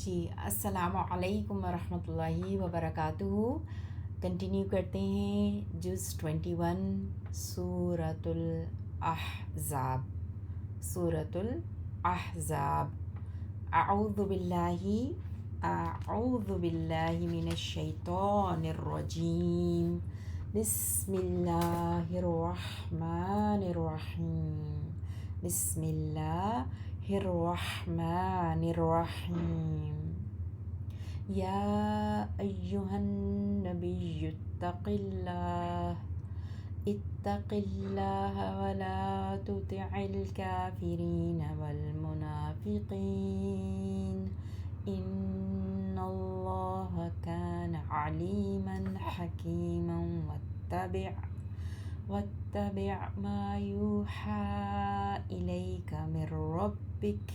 جی السلام علیکم ورحمۃ اللہ وبرکاتہ۔ کنٹینیو کرتے ہیں جز 21 سورۃ الاحزاب۔ سورۃ الاحزاب۔ اعوذ باللہ من الشیطان الرجیم، بسم اللہ الرحمن الرحیم، بسم اللہ الرحمن الرحیم۔ یا ایہا النبی اتق اللہ ولا تطع الکافرین والمنافقین، ان اللہ کان علیما حکیما، واتبع ما یوحی الیک من ربک،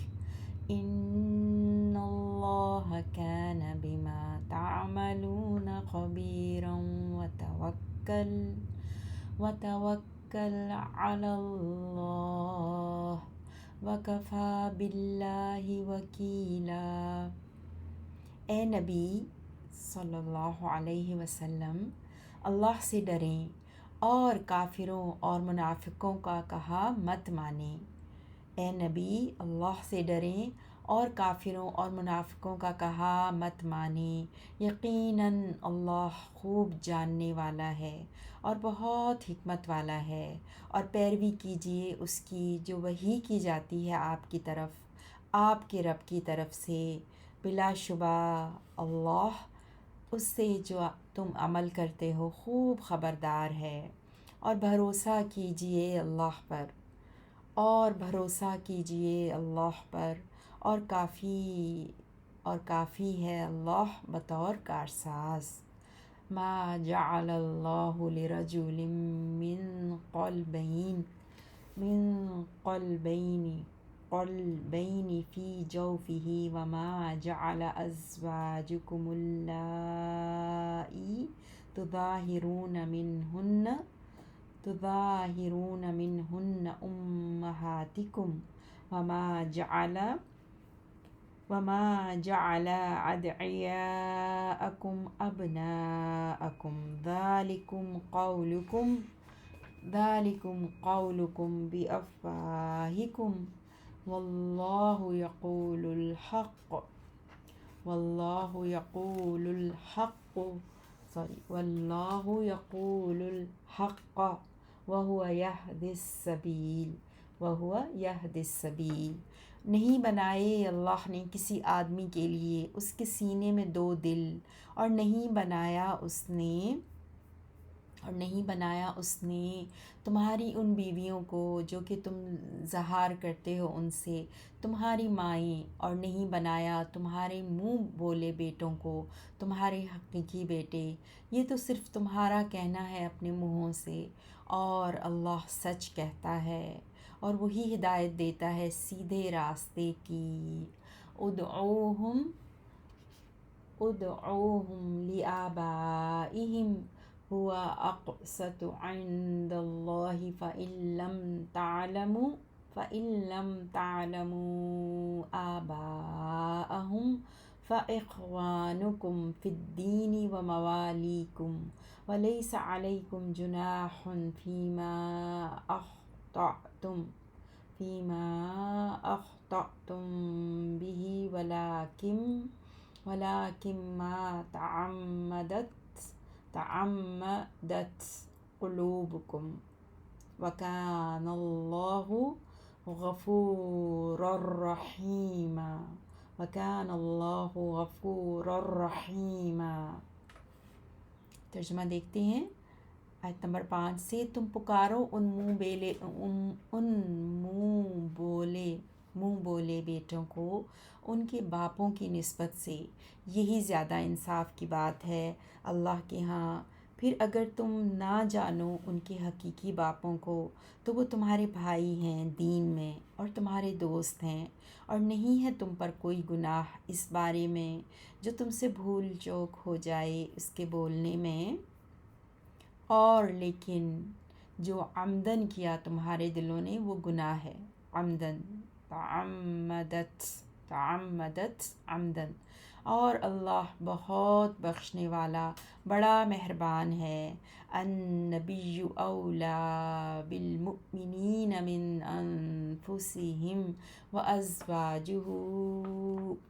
ان اللہ کان بما تعملون خبیرا، وتوکل علی اللہ وکفی باللہ وکیلا۔ اے نبی صلی اللہ علیہ وسلم، اللہ سے ڈریں اور کافروں اور منافقوں کا کہا مت مانیں۔ اے نبی، اللہ سے ڈریں اور کافروں اور منافقوں کا کہا مت مانیں، یقیناً اللہ خوب جاننے والا ہے اور بہت حکمت والا ہے، اور پیروی کیجیے اس کی جو وحی کی جاتی ہے آپ کی طرف، آپ کے رب کی طرف سے، بلا شبہ اللہ اس سے جو تم عمل کرتے ہو خوب خبردار ہے۔ اور بھروسہ کیجیے اللہ پر، اور بھروسہ کیجیے اللہ پر، اور کافی ہے اللہ بطور کارساز۔ ما جعل اللہ لرجل من قلبین فی جوفہ، وما جعل ازواجکم اللائی تظاہرون منہن امہاتکم، وما جعل ادعیاءکم ابناءکم، ذالکم قولکم بافواہکم، واللہ یقول الحق وہو یہدی السبیل۔ نہیں بنائے اللہ نے کسی آدمی کے لیے اس کے سینے میں دو دل، اور نہیں بنایا اس نے تمہاری ان بیویوں کو جو کہ تم زہار کرتے ہو ان سے، تمہاری مائیں، اور نہیں بنایا تمہارے منہ بولے بیٹوں کو تمہارے حقیقی بیٹے۔ یہ تو صرف تمہارا کہنا ہے اپنے منہوں سے، اور اللہ سچ کہتا ہے اور وہی ہدایت دیتا ہے سیدھے راستے کی۔ ادعوہم لآبائہم هو اقسط عند اللہ، فإن لم تعلموا آباءہم فإخوانکم فی الدین وموالیکم، ولیس علیکم جناح فیما اخطأتم بہ، ولکن ما تعمدت قلوبکم، وکان اللہ غفورا رحیما۔ ترجمہ دیکھتے ہیں آیت نمبر 5 سے۔ تم پکارو ان منہ بولے بیٹوں کو ان کے باپوں کی نسبت سے، یہی زیادہ انصاف کی بات ہے اللہ کے ہاں۔ پھر اگر تم نہ جانو ان کے حقیقی باپوں کو تو وہ تمہارے بھائی ہیں دین میں اور تمہارے دوست ہیں، اور نہیں ہے تم پر کوئی گناہ اس بارے میں جو تم سے بھول چوک ہو جائے اس کے بولنے میں، اور لیکن جو عمدن کیا تمہارے دلوں نے وہ گناہ ہے۔ عمدن، تعمدت تعمدت عمدن، اور اللہ بہت بخشنے والا بڑا مہربان ہے۔ النبی اولا بالمؤمنین من انفسہم وازواجہ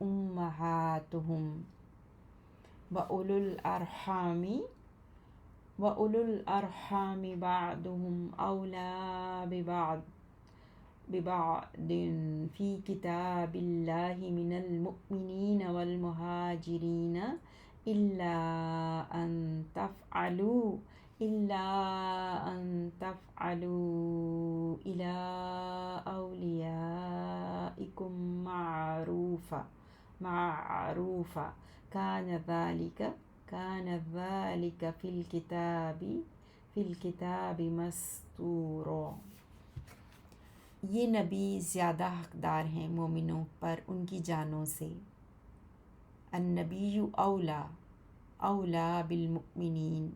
امہاتہم وَأُولُو الْأَرْحَامِ بَعْضُهُمْ أَوْلَىٰ بِبَعْضٍ فِي كِتَابِ اللَّهِ مِنَ الْمُؤْمِنِينَ وَالْمُهَاجِرِينَ إِلَّا أَن تَفْعَلُوا إِلَىٰ أَوْلِيَائِكُم مَّعْرُوفًا كَانَ ذَلِكَ فِي الْكِتَابِ مَسْطُورًا۔ یہ نبی زیادہ حقدار ہیں مومنوں پر ان کی جانوں سے۔ النبی اولا بالمؤمنین،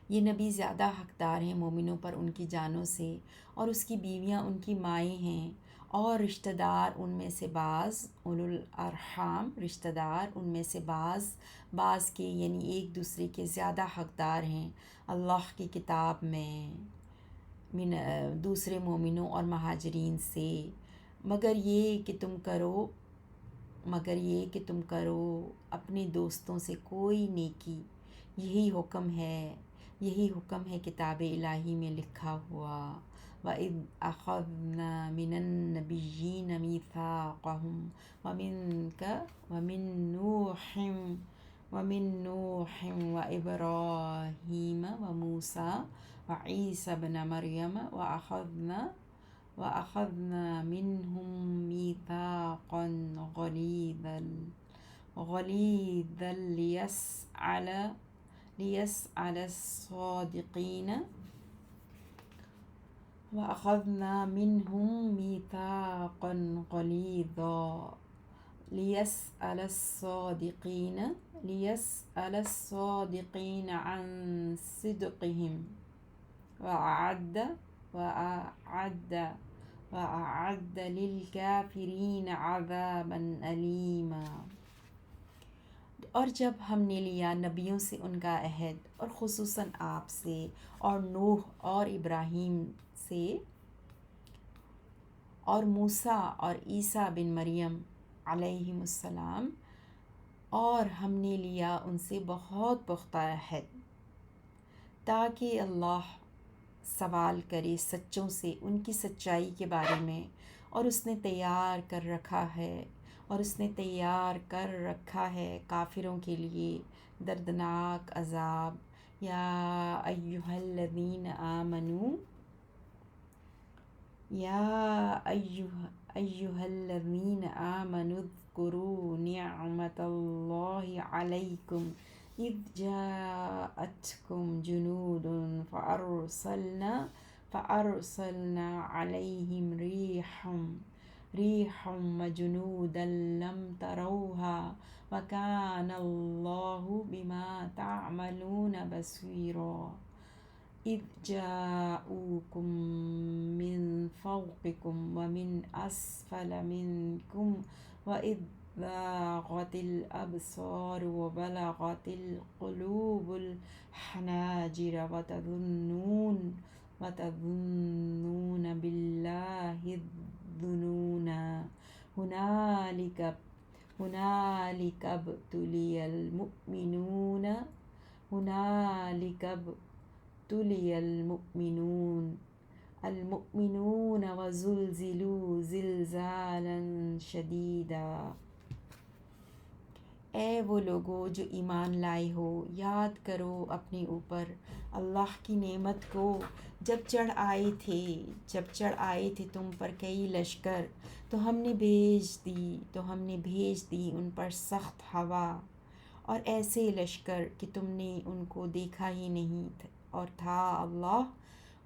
یہ نبی زیادہ حقدار ہیں مومنوں پر ان کی جانوں سے، اور اس کی بیویاں ان کی مائیں ہیں، اور رشتہ دار ان میں سے بعض، اولو الارحام رشتہ دار ان میں سے بعض کے یعنی ایک دوسرے کے زیادہ حقدار ہیں اللہ کی کتاب میں دوسرے مومنوں اور مہاجرین سے، مگر یہ کہ تم کرو اپنے دوستوں سے کوئی نیکی، یہی حکم ہے کتاب الہی میں لکھا ہوا۔ وَإِذْ أَخَذْنَا مِنَ النَّبِيِّينَ مِيثَاقَهُمْ وَمِنْكَ وَمِن نُوحٍ وَإِبْرَاهِيمَ وَمُوسَىٰ وَعِيسَى ابْنَ مَرْيَمَ وَأَخَذْنَا مِنْهُم مِّيثَاقًا غَلِيظًا لِيَسْأَلَ الصَّادِقِينَ عَن صِدْقِهِمْ وَأَعَدَّ لِلْكَافِرِينَ عَذَابًا أَلِيمًا۔ اور جب ہم نے لیا نبیوں سے ان کا عہد، اور خصوصاً آپ سے اور نوح اور ابراہیم سے اور موسیٰ اور عیسیٰ بن مریم علیہم السلام، اور ہم نے لیا ان سے بہت پختہ عہد، تاکہ اللہ سوال کرے سچوں سے ان کی سچائی کے بارے میں، اور اس نے تیار کر رکھا ہے کافروں کے لیے دردناک عذاب۔ یا ایہا الذین آمنوا اذکروا نعمت اللہ علیکم اذ جاءتکم جنود فأرسلنا علیہم ریحا وجنودا لم تروها وکان اللہ بما تعملون بصیرا۔ اذ جاءوکم من فوقکم ومن اسفل منکم وإذ زاغت الأبصار وبلغت القلوب الحناجر وتظنون بالله الظنونا هنالك ابتلي المؤمنون وزلزلوا زلزالا شدیدا۔ اے وہ لوگو جو ایمان لائے ہو، یاد کرو اپنے اوپر اللہ کی نعمت کو جب چڑھ آئے تھے تم پر کئی لشکر، تو ہم نے بھیج دی ان پر سخت ہوا اور ایسے لشکر کہ تم نے ان کو دیکھا ہی نہیں، اور تھا اللہ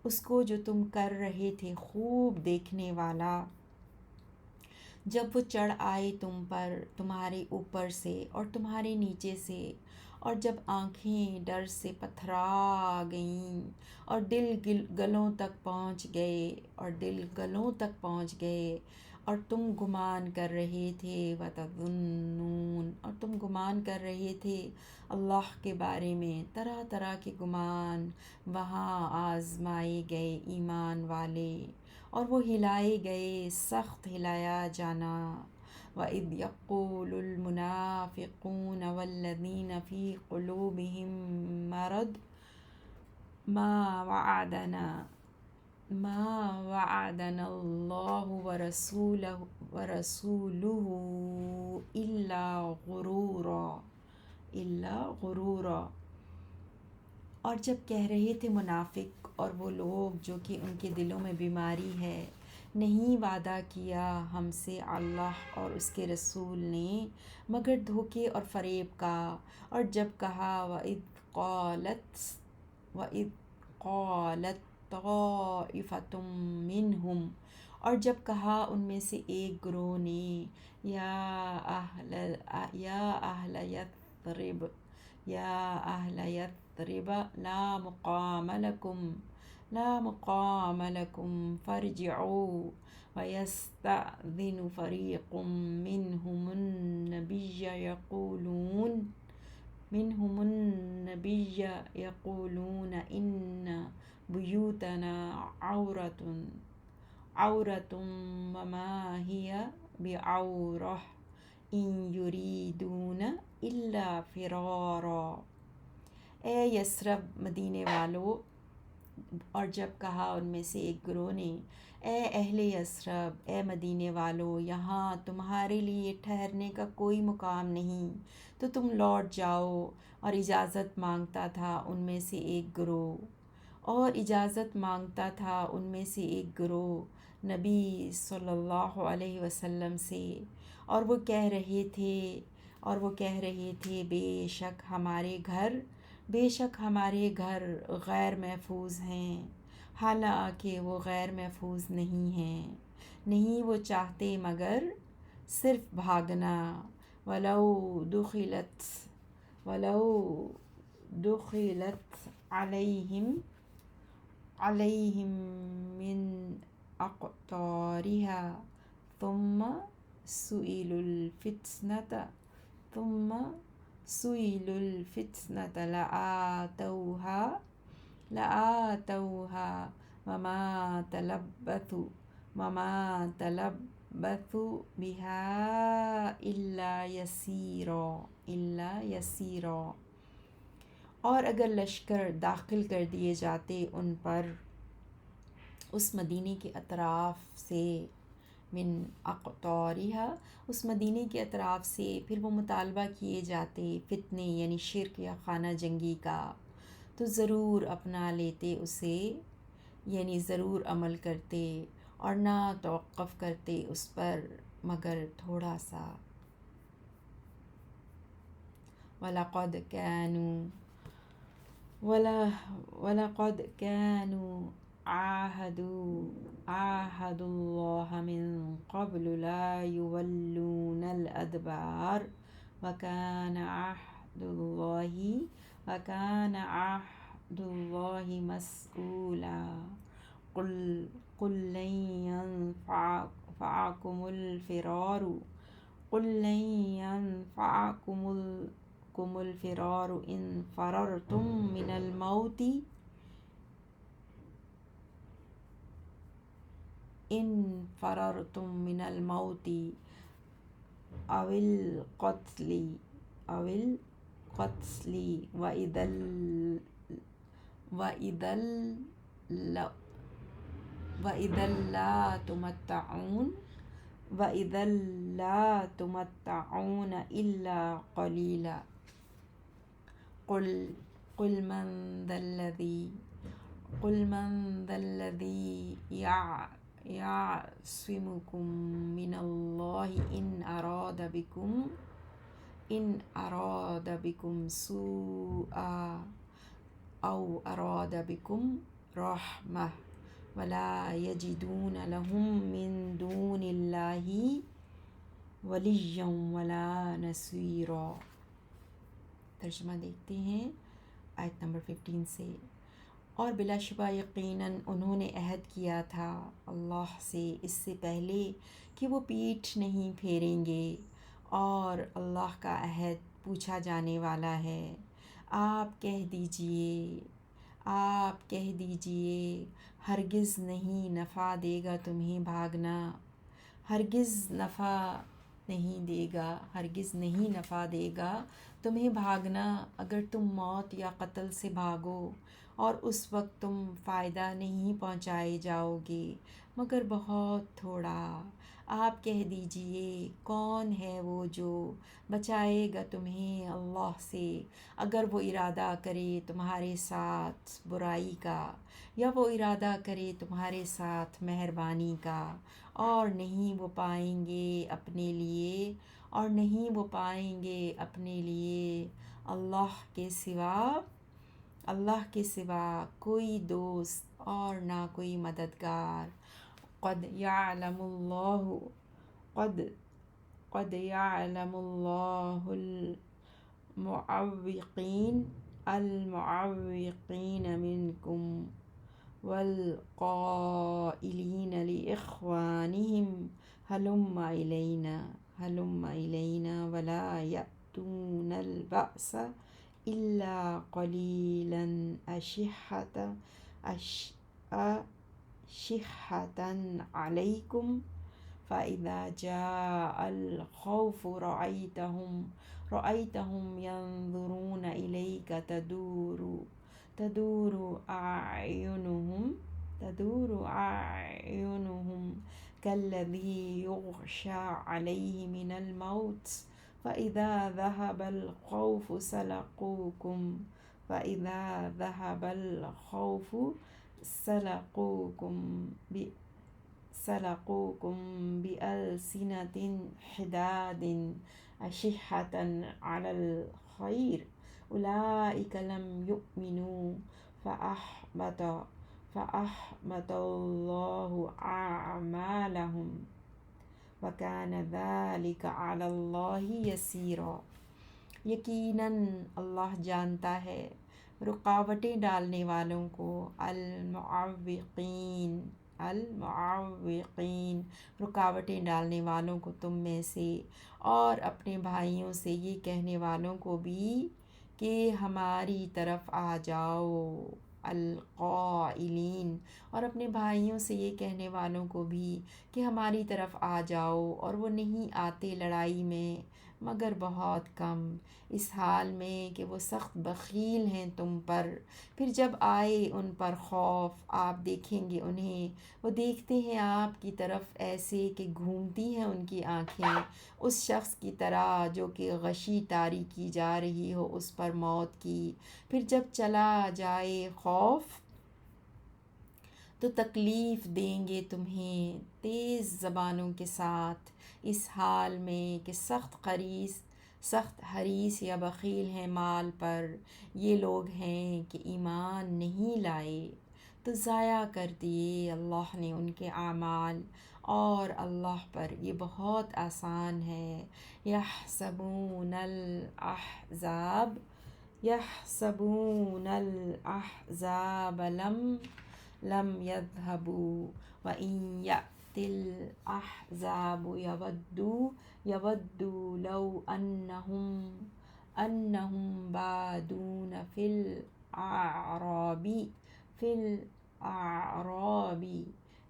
اس کو جو تم کر رہے تھے خوب دیکھنے والا۔ جب وہ چڑھ آئے تم پر تمہارے اوپر سے اور تمہارے نیچے سے، اور جب آنکھیں ڈر سے پتھرا گئیں اور دل گلوں تک پہنچ گئے، اور تم گمان کر رہے تھے، وَتَظُنُّونَ، اور تم گمان کر رہے تھے اللہ کے بارے میں طرح طرح کے گمان۔ وہاں آزمائے گئے ایمان والے اور وہ ہلائے گئے، سخت ہلایا جانا۔ وَإِذْ يَقُولُ الْمُنَافِقُونَ وَالَّذِينَ فِي قُلُوبِهِم مَّرَضٌ ما وعدنا اللہ ورسولہ الا غرورا۔ اور جب کہہ رہے تھے منافق اور وہ لوگ جو کہ ان کے دلوں میں بیماری ہے، نہیں وعدہ کیا ہم سے اللہ اور اس کے رسول نے مگر دھوکے اور فریب کا۔ اور جب کہا وَإِذْ قَالَتْ طَائِفَةٌ مِّنْهُمْ، اور جب کہا ان میں سے ایک گروہ نے، یا اہل یثرب لا مقام لکم فارجعوا، وَيَسْتَأْذِنُ فَرِيقٌ منهم النبي يقولون إن بيوتنا عورة وما هي بعورة إن يريدون إلا فرارا۔ اے یثرب، مدینے والو، اور جب کہا ان میں سے ایک گروہ نے، اے اہل یثرب، اے مدینے والو، یہاں تمہارے لیے ٹھہرنے کا کوئی مقام نہیں، تو تم لوٹ جاؤ۔ اور اجازت مانگتا تھا ان میں سے ایک گروہ نبی صلی اللہ علیہ وسلم سے، اور وہ کہہ رہے تھے بے شک ہمارے گھر غیر محفوظ ہیں، حالانکہ وہ غیر محفوظ نہیں ہیں، نہیں وہ چاہتے مگر صرف بھاگنا۔ وَلَوْ دُخِلَتْ عَلَيْهِمْ مِنْ أَقْطَارِهَا ثُمَّ سُئِلُوا الْفِتْنَةَ لَآتَوْهَا وَمَا تَلَبَّثُوا بِهَا إِلَّا يَسِيرًا۔ اور اگر لشکر داخل کر دیے جاتے ان پر اس مدینے کے اطراف سے، من اقطارها، اس مدینے کے اطراف سے، پھر وہ مطالبہ کیے جاتے فتنے یعنی شرک یا خانہ جنگی کا، تو ضرور اپنا لیتے اسے، یعنی ضرور عمل کرتے اور نہ توقف کرتے اس پر مگر تھوڑا سا۔ وَلَقَدْ كَانُوا عَاهَدُوا اللَّهَ مِن قَبْلُ لَا يُوَلُّونَ الْأَدْبَارَ وَكَانَ عَهْدُ اللَّهِ مَسْئُولًا۔ قُل لَّن يَنفَعَكُمُ الْفِرَارُ إِن فَرَرْتُم مِّنَ الْمَوْتِ أَوِ الْقَتْلِ وَإِذًا لَّا تُمَتَّعُونَ إِلَّا قَلِيلًا۔ قُلْ مَنْ ذَا الَّذِي يَعْصِمُكُم مِّنَ اللَّهِ إِنْ أَرَادَ بِكُمْ سُوءًا أَوْ أَرَادَ بِكُمْ رَحْمَةً وَلَا يَجِدُونَ لَهُم مِّن دُونِ اللَّهِ وَلِيًّا وَلَا نَصِيرًا۔ ترجمہ دیکھتے ہیں آیت نمبر 15 سے۔ اور بلا شبہ یقیناً انہوں نے عہد کیا تھا اللہ سے اس سے پہلے کہ وہ پیٹھ نہیں پھیریں گے، اور اللہ کا عہد پوچھا جانے والا ہے۔ آپ کہہ دیجئے ہرگز نہیں نفع دے گا تمہیں بھاگنا، ہرگز نہیں نفع دے گا تمہیں بھاگنا، اگر تم موت یا قتل سے بھاگو، اور اس وقت تم فائدہ نہیں پہنچائے جاؤ گے مگر بہت تھوڑا۔ آپ کہہ دیجئے کون ہے وہ جو بچائے گا تمہیں اللہ سے، اگر وہ ارادہ کرے تمہارے ساتھ برائی کا، یا وہ ارادہ کرے تمہارے ساتھ مہربانی کا، اور نہیں وہ پائیں گے اپنے لیے اللہ کے سوا کوئی دوست اور نہ کوئی مددگار۔ قد يعلم الله المعوقين منكم والقائلين لإخوانهم هلم إلينا ولا يأتون البأس إلا قليلا أشحة عليكم فإذا جاء الخوف رأيتهم ينظرون إليك تدور أعينهم كالذي يغشى عليه من الموت فإذا ذهب الخوف سلقوكم بألسنة حداد أشحة على الخير أولئك لم يؤمنوا فأحبط الله أعمالهم وكان ذلك على الله يسيرا۔ یقیناً اللہ جانتا ہے رکاوٹیں ڈالنے والوں کو، المعوقین رکاوٹیں ڈالنے والوں کو تم میں سے، اور اپنے بھائیوں سے یہ کہنے والوں کو بھی کہ ہماری طرف آ جاؤ، القائلین، اور اپنے بھائیوں سے یہ کہنے والوں کو بھی کہ ہماری طرف آ جاؤ، اور وہ نہیں آتے لڑائی میں مگر بہت کم، اس حال میں کہ وہ سخت بخیل ہیں تم پر۔ پھر جب آئے ان پر خوف، آپ دیکھیں گے انہیں، وہ دیکھتے ہیں آپ کی طرف ایسے کہ گھومتی ہیں ان کی آنکھیں، اس شخص کی طرح جو کہ غشی طاری کی جا رہی ہو اس پر موت کی۔ پھر جب چلا جائے خوف تو تکلیف دیں گے تمہیں تیز زبانوں کے ساتھ، اس حال میں کہ سخت حریص یا بخیل ہیں مال پر، یہ لوگ ہیں کہ ایمان نہیں لائے، تو ضائع کر دیے اللہ نے ان کے اعمال، اور اللہ پر یہ بہت آسان ہے۔ يحسبون الأحزاب لم يذهبوا وإن يأتي الأحزاب يودوا لو أنهم بادون في الأعراب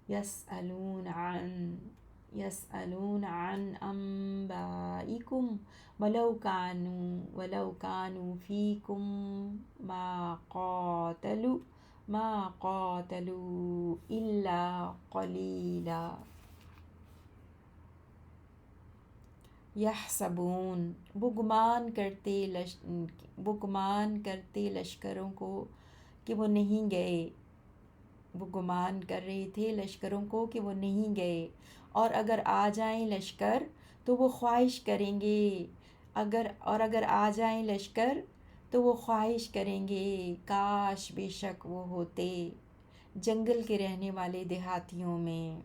يسألون عن أنبائكم ولو كانوا فيكم ما قاتلوا إلا قليلا۔ یحسبون وہ گمان کرتے لشکروں کو کہ وہ نہیں گئے، وہ گمان کر رہے تھے لشکروں کو کہ وہ نہیں گئے، اور اگر آ جائیں لشکر تو وہ خواہش کریں گے، اگر آ جائیں لشکر تو وہ خواہش کریں گے کاش بے شک وہ ہوتے جنگل کے رہنے والے دیہاتیوں میں،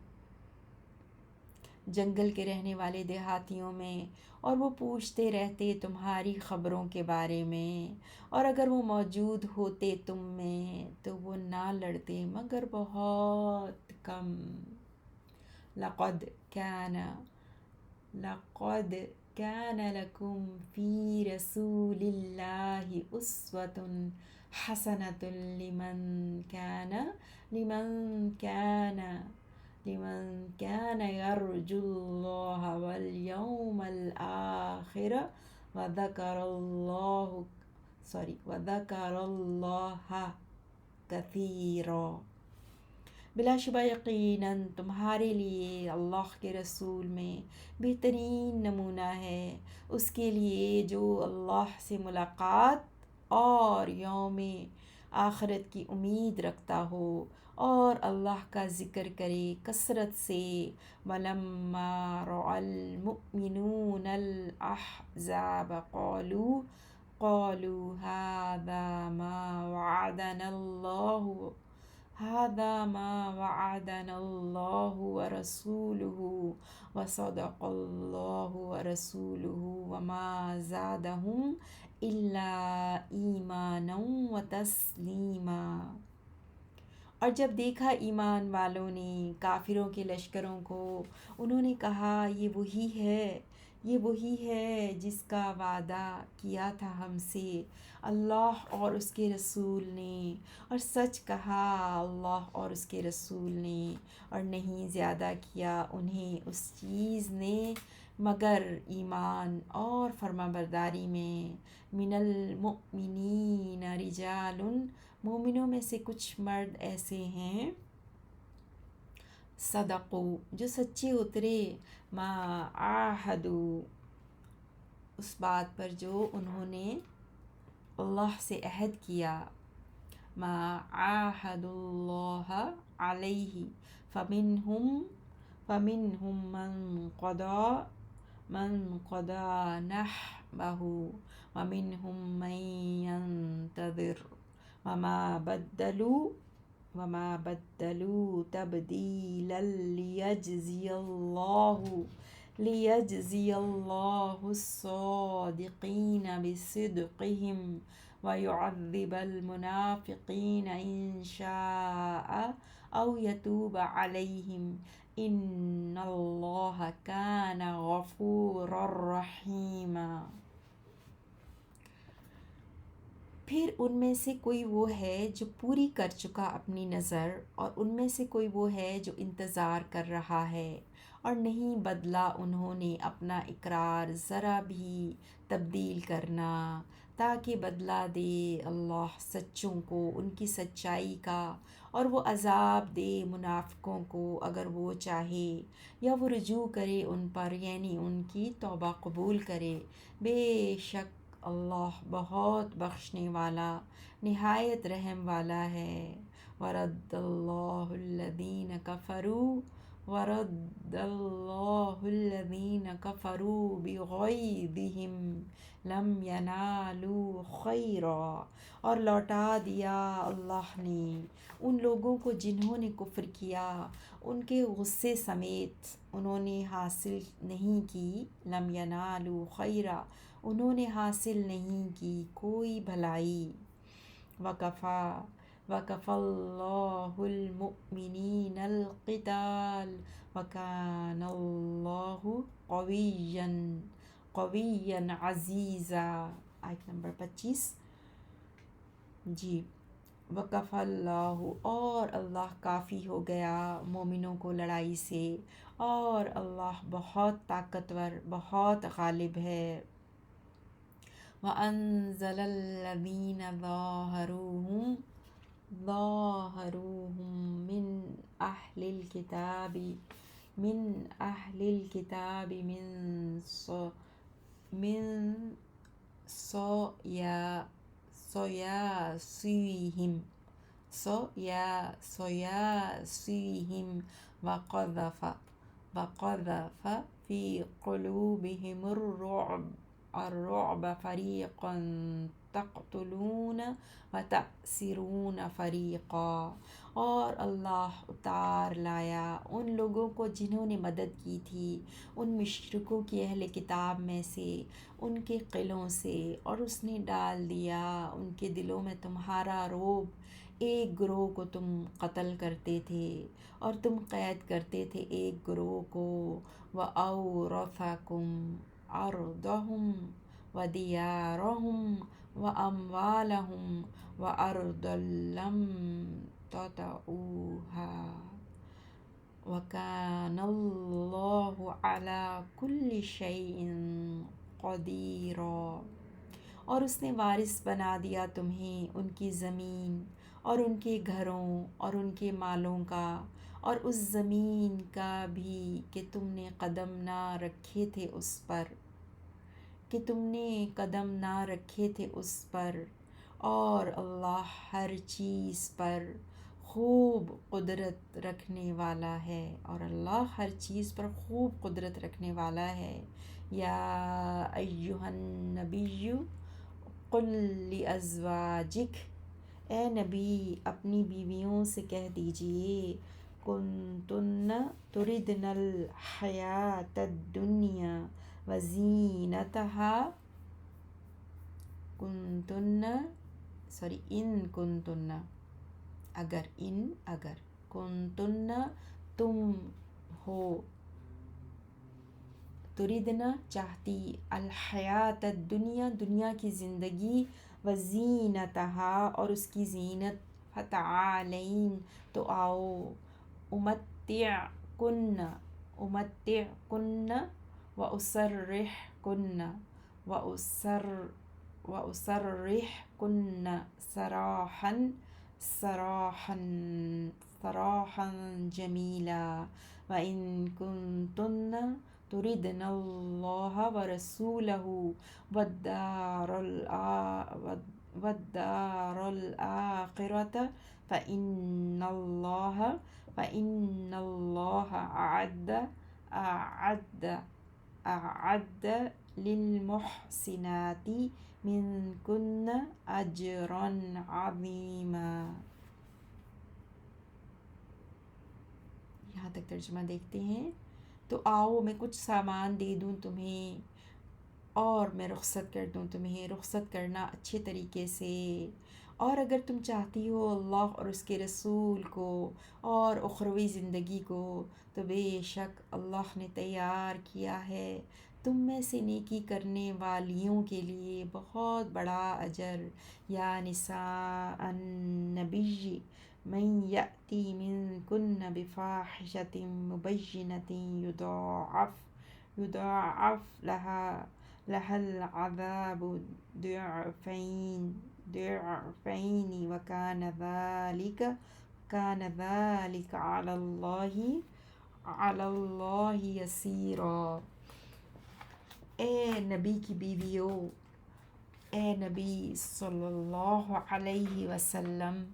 جنگل کے رہنے والے دیہاتیوں میں، اور وہ پوچھتے رہتے تمہاری خبروں کے بارے میں، اور اگر وہ موجود ہوتے تم میں تو وہ نہ لڑتے مگر بہت کم۔ لقد كان لقد كان لكم في رسول الله أسوة حسنة لمن كان يرجو الله واليوم الآخر وذكر الله كثيرا۔ بلا شبہ یقیناً تمہارے لیے اللہ کے رسول میں بہترین نمونہ ہے اس کے لیے جو اللہ سے ملاقات اور یوم آخرت کی امید رکھتا ہو اور اللہ کا ذکر کرے کثرت سے۔ وَلَمَّا رَأَى الْمُؤْمِنُونَ الْأَحْزَابَ قالوا هذا ما وعدنا الله ورسوله وصدق الله ورسوله وما زادهم إلا إيمانا وتسلیما۔ اور جب دیکھا ایمان والوں نے کافروں کے لشکروں کو، انہوں نے کہا یہ وہی ہے جس کا وعدہ کیا تھا ہم سے اللہ اور اس کے رسول نے، اور سچ کہا اللہ اور اس کے رسول نے، اور نہیں زیادہ کیا انہیں اس چیز نے مگر ایمان اور فرما برداری میں۔ من المؤمنین رجال، مومنوں میں سے کچھ مرد ایسے ہیں، صدقو جو سچے اترے، ما عاہدو اس بات پر جو انہوں نے اللہ سے عہد کیا، ما عاہد اللہ علیہ، فمنہم من قضى نحبہ ومنہم من ينتظر وما بدلوا تبدیلا لیجزی اللہ الصادقین بصدقہم ويعذب المنافقین ان شاء او یتوب علیہم ان اللہ کان غفورا رحیما۔ پھر ان میں سے کوئی وہ ہے جو پوری کر چکا اپنی نظر، اور ان میں سے کوئی وہ ہے جو انتظار کر رہا ہے، اور نہیں بدلا انہوں نے اپنا اقرار ذرا بھی تبدیل کرنا، تاکہ بدلہ دے اللہ سچوں کو ان کی سچائی کا، اور وہ عذاب دے منافقوں کو اگر وہ چاہے، یا وہ رجوع کرے ان پر یعنی ان کی توبہ قبول کرے۔ بے شک اللہ بہت بخشنے والا نہایت رحم والا ہے۔ ورد اللہ الذین کفروا بغیظہم لم ینالوا خیرا، اور لوٹا دیا اللہ نے ان لوگوں کو جنہوں نے کفر کیا ان کے غصے سمیت، انہوں نے حاصل نہیں کی، لم ینالوا خیرا انہوں نے حاصل نہیں کی کوئی بھلائی۔ وَكَفَى اللَّهُ الْمُؤْمِنِينَ الْقِتَالَ وَكَانَ اللَّهُ قَوِيًّا عَزِيزًا۔ آیت نمبر 25 جی۔ وَكَفَى اللَّهُ اور اللہ کافی ہو گیا مومنوں کو لڑائی سے، اور اللہ بہت طاقتور بہت غالب ہے۔ وَأَنزَلَ الَّذِينَ ظَاهَرُوهُم من أهل الكتاب من صياصيهم وقذف في قلوبهم الرعب فريقا تقتلون وتأسرون فریقا، اور اللہ اتار لایا ان لوگوں کو جنہوں نے مدد کی تھی ان مشرکوں کی اہل کتاب میں سے، ان کے قلعوں سے، اور اس نے ڈال دیا ان کے دلوں میں تمہارا رعب، ایک گروہ کو تم قتل کرتے تھے اور تم قید کرتے تھے ایک گروہ کو، وَأَوْرَثَكُمْ أَرْضَهُمْ وَدِيَارَهُمْ وَأَمْوَالَهُمْ وَأَرْضًا لَّمْ تَطَئُوهَا وَكَانَ اللَّهُ عَلَى كُلِّ شَيْءٍ قَدِيرًا، اور اس نے وارث بنا دیا تمہیں ان کی زمین اور ان کے گھروں اور ان کے مالوں کا، اور اس زمین کا بھی کہ تم نے قدم نہ رکھے تھے اس پر، اور اللہ ہر چیز پر خوب قدرت رکھنے والا ہے، یا ایہا النبی قل لازواجک، اے نبی اپنی بیویوں سے کہہ دیجئے، کنتن تردن الحیاۃ الدنیا وزینتہا، اگر کنتن تم ہو، تردنا چاہتی، الحیات الدنیا دنیا کی زندگی، وزینتہا اور اس کی زینت، فتعالین تو آؤ، امتعکن واسرحکن سراحا جمیلا، وَإِن كُنتُنَّ تُرِدْنَ اللَّهَ وَرَسُولَهُ وَالدَّارَ الْآخِرَةَ فَإِنَّ اللَّهَ أَعَدَّ لِلْمُحْسِنَاتِ مِنْكُنَّ أَجْرًا عَظِيمًا۔ یہاں تک ترجمہ دیکھتے ہیں۔ تو آؤ میں کچھ سامان دے دوں تمہیں اور میں رخصت کر دوں تمہیں، رخصت کرنا اچھے طریقے سے، اور اگر تم چاہتی ہو اللہ اور اس کے رسول کو اور اخروی زندگی کو، تو بے شک اللہ نے تیار کیا ہے تم میں سے نیکی کرنے والیوں کے لیے بہت بڑا اجر، یا نساء النبی من یأتی منکن بفاحشۃ مبینۃ یضاعف لها العذاب ضعفین وکان ذلک علی اللہ یسیرا۔ اے نبی کی بیویوں، اے نبی صلی اللہ علیہ وسلم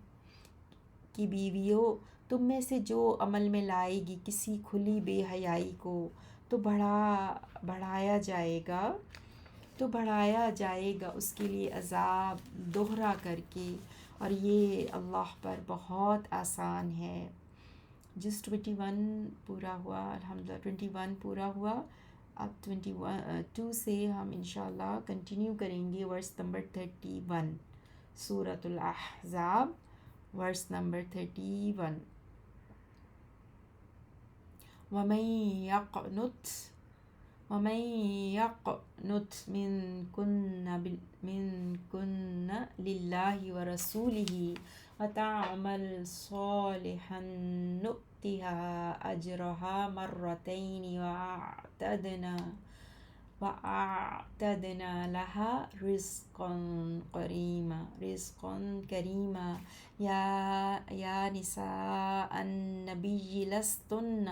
کی بیویوں، تم میں سے جو عمل میں لائے گی کسی کھلی بے حیائی کو تو بڑھایا جائے گا اس کے لیے عذاب دوہرا کر کے، اور یہ اللہ پر بہت آسان ہے۔ جس 21 پورا ہوا، الحمدللہ 21 پورا ہوا، اب 22 سے ہم انشاءاللہ کنٹینیو کریں گے ورس نمبر 31، سورۃ الاحزاب ورس نمبر 31۔ وَمَن يَقْنُتْ مِنْكُنَّ لِلَّهِ وَرَسُولِهِ وَتَعْمَلْ صَالِحًا نُؤْتِهَا أَجْرَهَا مَرَّتَيْنِ وَأَعْتَدْنَا لَهَا رِزْقًا كَرِيمًا۔ یا نساء النبی لستن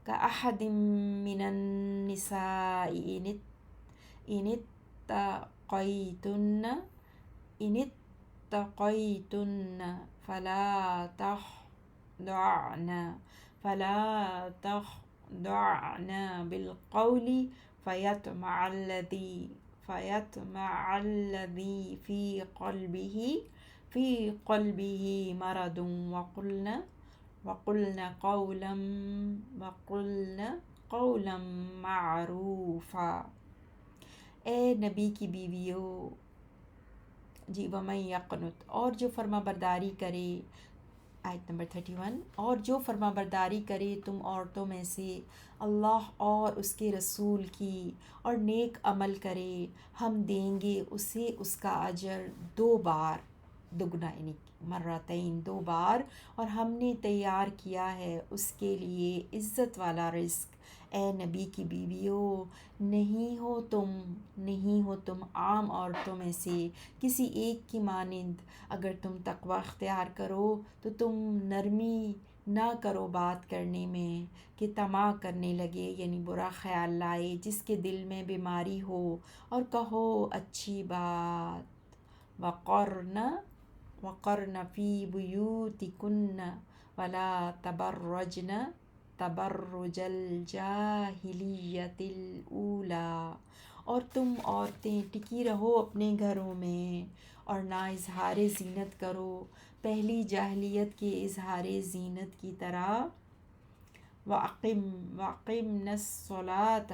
كأحد من النساء إن اتقيتن فلا تخضعن بالقول فيطمع فيطمع الذي في قلبه مرض وقلنا قولا معروفا۔ اے نبی کی بیویوں، جی، وَمَن یقنت، اور جو فرما برداری کرے، آیت نمبر 31، اور جو فرما برداری کرے تم عورتوں میں سے اللہ اور اس کے رسول کی اور نیک عمل کرے، ہم دیں گے اسے اس کا اجر 2 بار، دگنا، یعنی مرتين 2 بار، اور ہم نے تیار کیا ہے اس کے لیے عزت والا رزق۔ اے نبی کی بیویوں، نہیں ہو تم عام عورتوں میں سے کسی ایک کی مانند، اگر تم تقوی اختیار کرو تو تم نرمی نہ کرو بات کرنے میں کہ طمع کرنے لگے، یعنی برا خیال لائے جس کے دل میں بیماری ہو، اور کہو اچھی بات۔ وقرن فی بیوتکن ولا تبرجن تبرج الجاہلیت الاولی، اور تم عورتیں ٹکی رہو اپنے گھروں میں اور نہ اظہار زینت کرو پہلی جاہلیت کے اظہار زینت کی طرح۔ وَأَقِمْنَ الصَّلَاةَ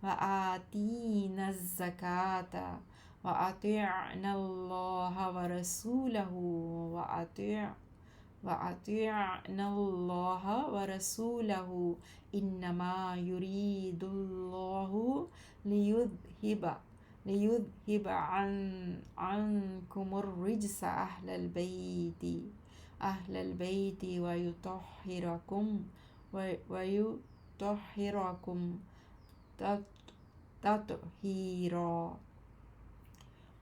وَآتِينَ الزَّكَاةَ وَأَطِعْنَ اللَّهَ وَرَسُولَهُ إِنَّمَا يُرِيدُ اللَّهُ لِيُذْهِبَ عَنْكُمُ الرِّجْسَ أَهْلَ الْبَيْتِ وَيُطَهِّرَكُمْ تَطْهِيرًا۔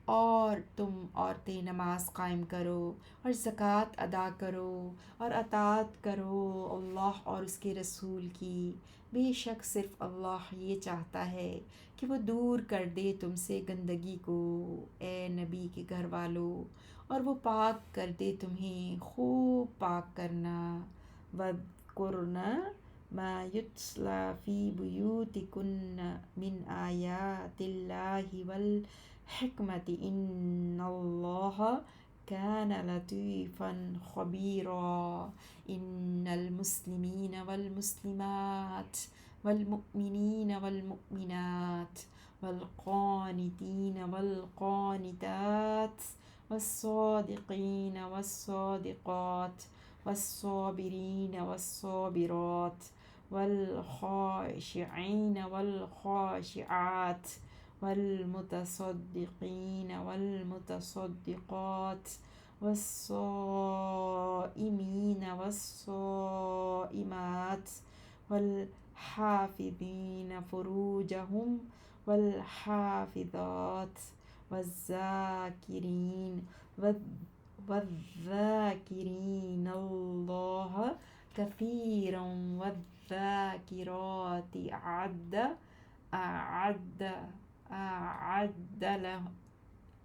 اور تم عورتیں نماز قائم کرو اور زکوٰۃ ادا کرو اور اطاعت کرو اللہ اور اس کے رسول کی، بے شک صرف اللہ یہ چاہتا ہے کہ وہ دور کر دے تم سے گندگی کو، اے نبی کے گھر والوں، اور وہ پاک کر دے تمہیں خوب پاک کرنا۔ وَاذْكُرْنَ مَا يُتْلَى فِي بُيُوتِكُنَّ مِنْ آيَاتِ اللَّهِ وَالْحِكْمَةِ إِنَّ اللَّهَ كَانَ لَطِيفًا خَبِيرًا۔ إِنَّ الْمُسْلِمِينَ وَالْمُسْلِمَاتِ وَالْمُؤْمِنِينَ وَالْمُؤْمِنَاتِ وَالْقَانِتِينَ وَالْقَانِتَاتِ وَالصَّادِقِينَ وَالصَّادِقَاتِ وَالصَّابِرِينَ وَالصَّابِرَاتِ وَالْخَاشِعِينَ وَالْخَاشِعَاتِ وَالْمُتَصَدِّقِينَ وَالْمُتَصَدِّقَاتِ وَالصَّائِمِينَ وَالصَّائِمَاتِ وَالْحَافِظِينَ فُرُوجَهُمْ وَالْحَافِظَاتِ وَالذَّاكِرِينَ اللَّهَ كَثِيرًا وَالذَّاكِرَاتِ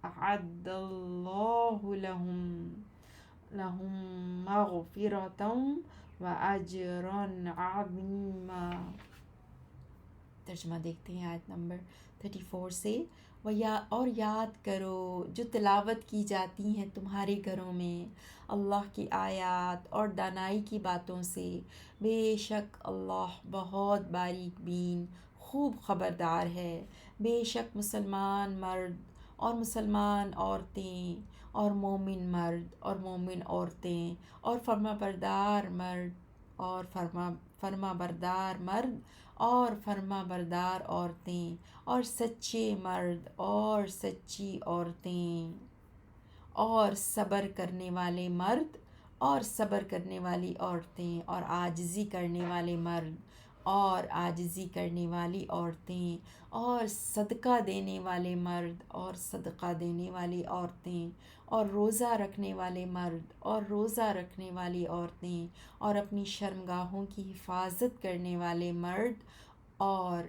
أَعَدَّ اللَّهُ لَهُم مَغْفِرَةً وَأَجْرًا عَظِيمًا۔ ترجمہ دیکھتے ہیں آیت نمبر 34 سے۔ اور یاد کرو جو تلاوت کی جاتی ہیں تمہارے گھروں میں اللہ کی آیات اور دانائی کی باتوں سے، بے شک اللہ بہت باریک بین خوب خبردار ہے۔ بے شک مسلمان مرد اور مسلمان عورتیں اور مومن مرد اور مومن عورتیں اور فرمانبردار مرد اور فرمانبردار عورتیں اور سچے مرد اور سچی عورتیں اور صبر کرنے والے مرد اور صبر کرنے والی عورتیں اور عاجزی کرنے والے مرد اور عاجزی کرنے والی عورتیں اور صدقہ دینے والے مرد اور صدقہ دینے والی عورتیں اور روزہ رکھنے والے مرد اور روزہ رکھنے والی عورتیں اور اپنی شرمگاہوں کی حفاظت کرنے والے مرد اور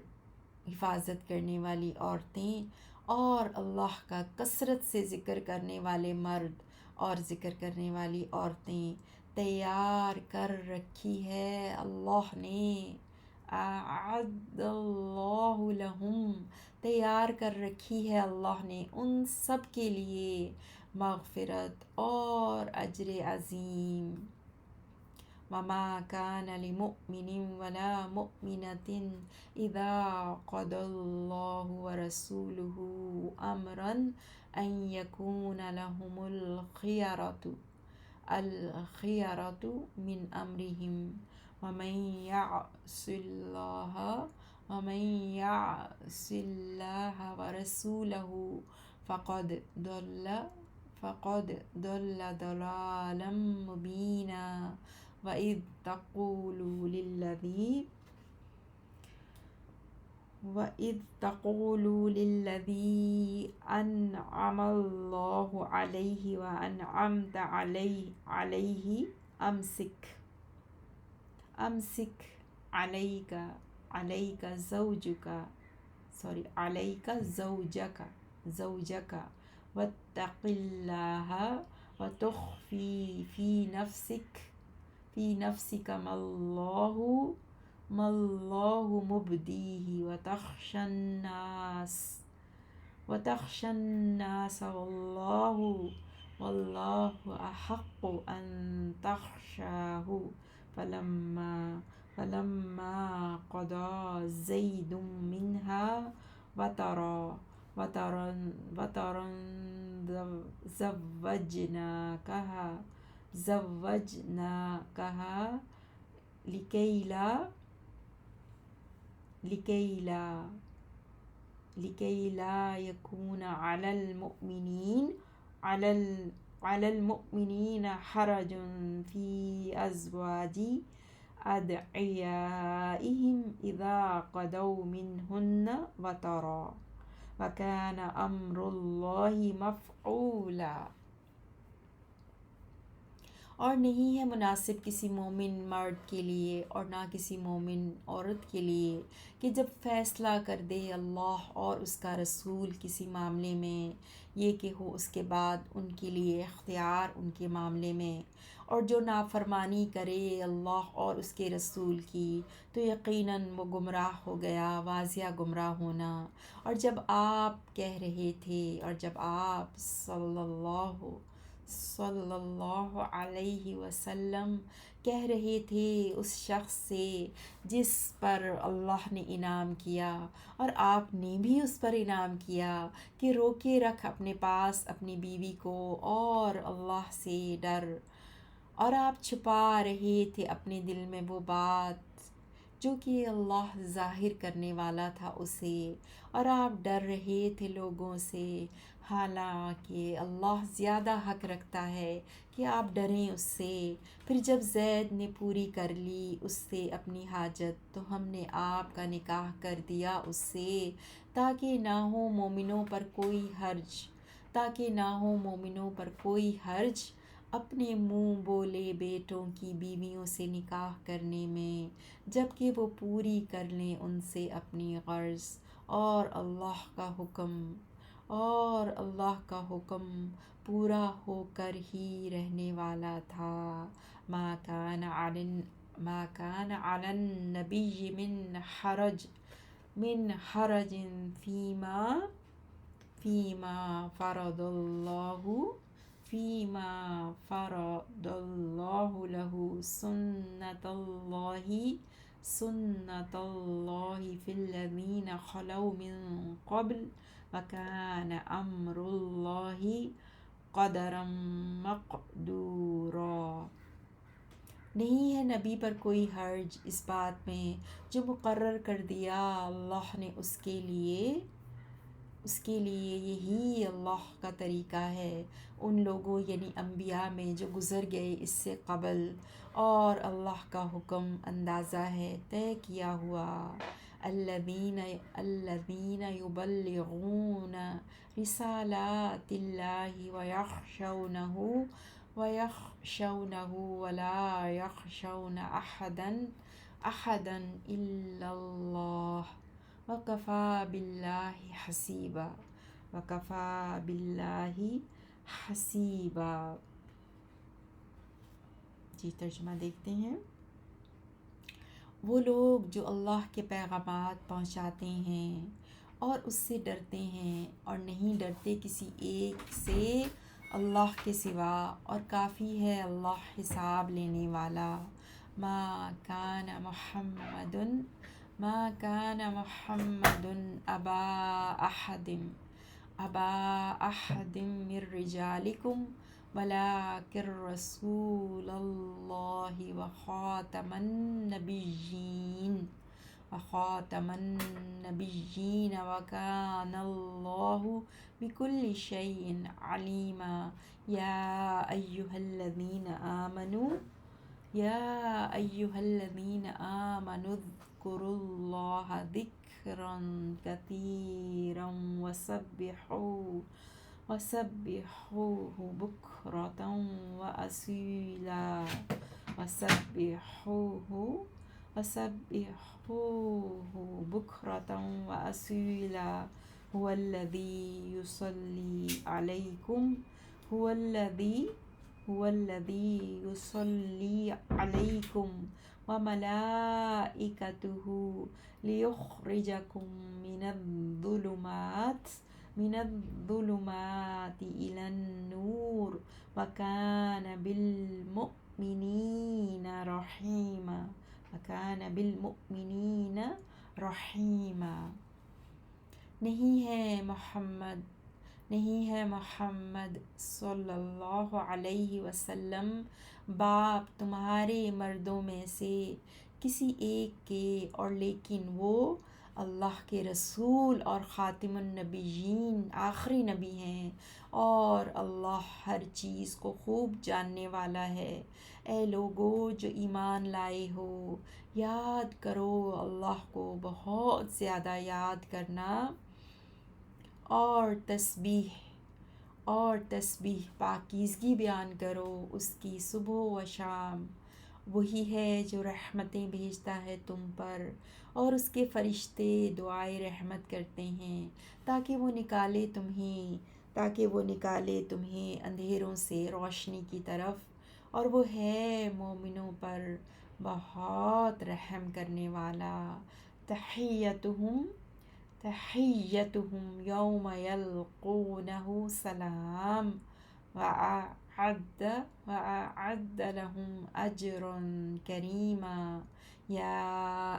حفاظت کرنے والی عورتیں اور اللہ کا کثرت سے ذکر کرنے والے مرد اور ذکر کرنے والی عورتیں تیار کر رکھی ہے اللہ نے اعد اللہ لہم، تیار کر رکھی ہے اللہ نے ان سب کے لیے مغفرت اور اجر عظیم۔ وما كان لمؤمن ولا مؤمنة إذا قضى الله ورسوله أمرا أن يكون لهم الخيرة من أمرهم ومن يعص الله ورسوله فقد ضل ضلالا مبينا۔ وَإِذْ تَقُولُوا لِلَّذِي أَنْعَمَ اللَّهُ عَلَيْهِ وَأَنْعَمْتَ عَلَيْهِ أَمْسِكْ عَلَيْكَ زَوْجَكَ وَاتَّقِ اللَّهَ وَتُخْفِي فِي نَفْسِكَ مَا اللَّهُ مُبْدِيهِ وَتَخْشَى النَّاسَ وَاللَّهُ أَحَقُّ أَن تَخْشَاهُ۔ فَلَمَّا قَضَى زَيْدٌ مِّنْهَا وَطَرًا زَوَّجْنَاكَهَا لِكَيْ لَا يَكُونَ عَلَى الْمُؤْمِنِينَ حَرَجٌ فِي أَزْوَاجِ أَدْعِيَائِهِمْ إِذَا قَضَوْا مِنْهُنَّ وَطَرًا وَكَانَ أَمْرُ اللَّهِ مَفْعُولًا۔ اور نہیں ہے مناسب کسی مومن مرد کے لیے اور نہ کسی مومن عورت کے لیے کہ جب فیصلہ کر دے اللہ اور اس کا رسول کسی معاملے میں، یہ کہ ہو اس کے بعد ان کے لیے اختیار ان کے معاملے میں، اور جو نافرمانی کرے اللہ اور اس کے رسول کی تو یقیناً وہ گمراہ ہو گیا، واضح گمراہ ہونا۔ اور جب آپ کہہ رہے تھے، اور جب آپ صلی اللہ علیہ وسلم کہہ رہے تھے اس شخص سے جس پر اللہ نے انعام کیا اور آپ نے بھی اس پر انعام کیا کہ روکے رکھ اپنے پاس اپنی بیوی کو اور اللہ سے ڈر، اور آپ چھپا رہے تھے اپنے دل میں وہ بات جو کہ اللہ ظاہر کرنے والا تھا اسے، اور آپ ڈر رہے تھے لوگوں سے، حالانکہ اللہ زیادہ حق رکھتا ہے کہ آپ ڈریں اس سے۔ پھر جب زید نے پوری کر لی اس سے اپنی حاجت تو ہم نے آپ کا نکاح کر دیا اس سے تاکہ نہ ہو مومنوں پر کوئی حرج اپنے منہ بولے بیٹوں کی بیویوں سے نکاح کرنے میں، جب کہ وہ پوری کر لیں ان سے اپنی غرض، اور اللہ کا حکم پورا ہو کر ہی رہنے والا تھا۔ ما كان على النبي من حرج فيما فرض الله له، سنة الله في الذين خلوا من قبل وكان أمر الله قدرا مقدورا۔ نہیں ہے نبی پر کوئی حرج اس بات میں جو مقرر کر دیا اللہ نے اس کے لیے یہی اللہ کا طریقہ ہے ان لوگوں یعنی انبیاء میں جو گزر گئے اس سے قبل، اور اللہ کا حکم اندازہ ہے طے کیا ہوا۔ الذین یبلغون رسالات اللہ ویخشونہ ولا یخشون احدا الا اللہ وکفی باللہ حسیبا۔ جی ترجمہ دیکھتے ہیں۔ وہ لوگ جو اللہ کے پیغامات پہنچاتے ہیں اور اس سے ڈرتے ہیں اور نہیں ڈرتے کسی ایک سے اللہ کے سوا، اور کافی ہے اللہ حساب لینے والا۔ ما کان محمد ما کان محمد ابا احد من رجالکم ولکن رسول اللہ وخاتم النبیین وکان اللہ بکل شیء علیما۔ یا ایہا الذین آمنوا اذکروا اللہ ذکرا کثیرا وسبحوہ بکرۃ وأصیلا هو الذی یصلی علیکم وملائکتہ لیخرجکم من الظلمات إلى النور وكان بالمؤمنین رحیما۔ نہیں ہے محمد صلی اللہ علیہ وسلم باپ تمہارے مردوں میں سے کسی ایک کے، اور لیکن وہ اللہ کے رسول اور خاتم النبیین آخری نبی ہیں، اور اللہ ہر چیز کو خوب جاننے والا ہے۔ اے لوگو جو ایمان لائے ہو، یاد کرو اللہ کو بہت زیادہ یاد کرنا، اور تسبیح پاکیزگی بیان کرو اس کی صبح و شام۔ وہی ہے جو رحمتیں بھیجتا ہے تم پر، اور اس کے فرشتے دعائے رحمت کرتے ہیں تاکہ وہ نکالے تمہیں اندھیروں سے روشنی کی طرف، اور وہ ہے مومنوں پر بہت رحم کرنے والا۔ تحیتہم یوم یلقونہ سلام وأعد لهم أجرا كريما۔ یا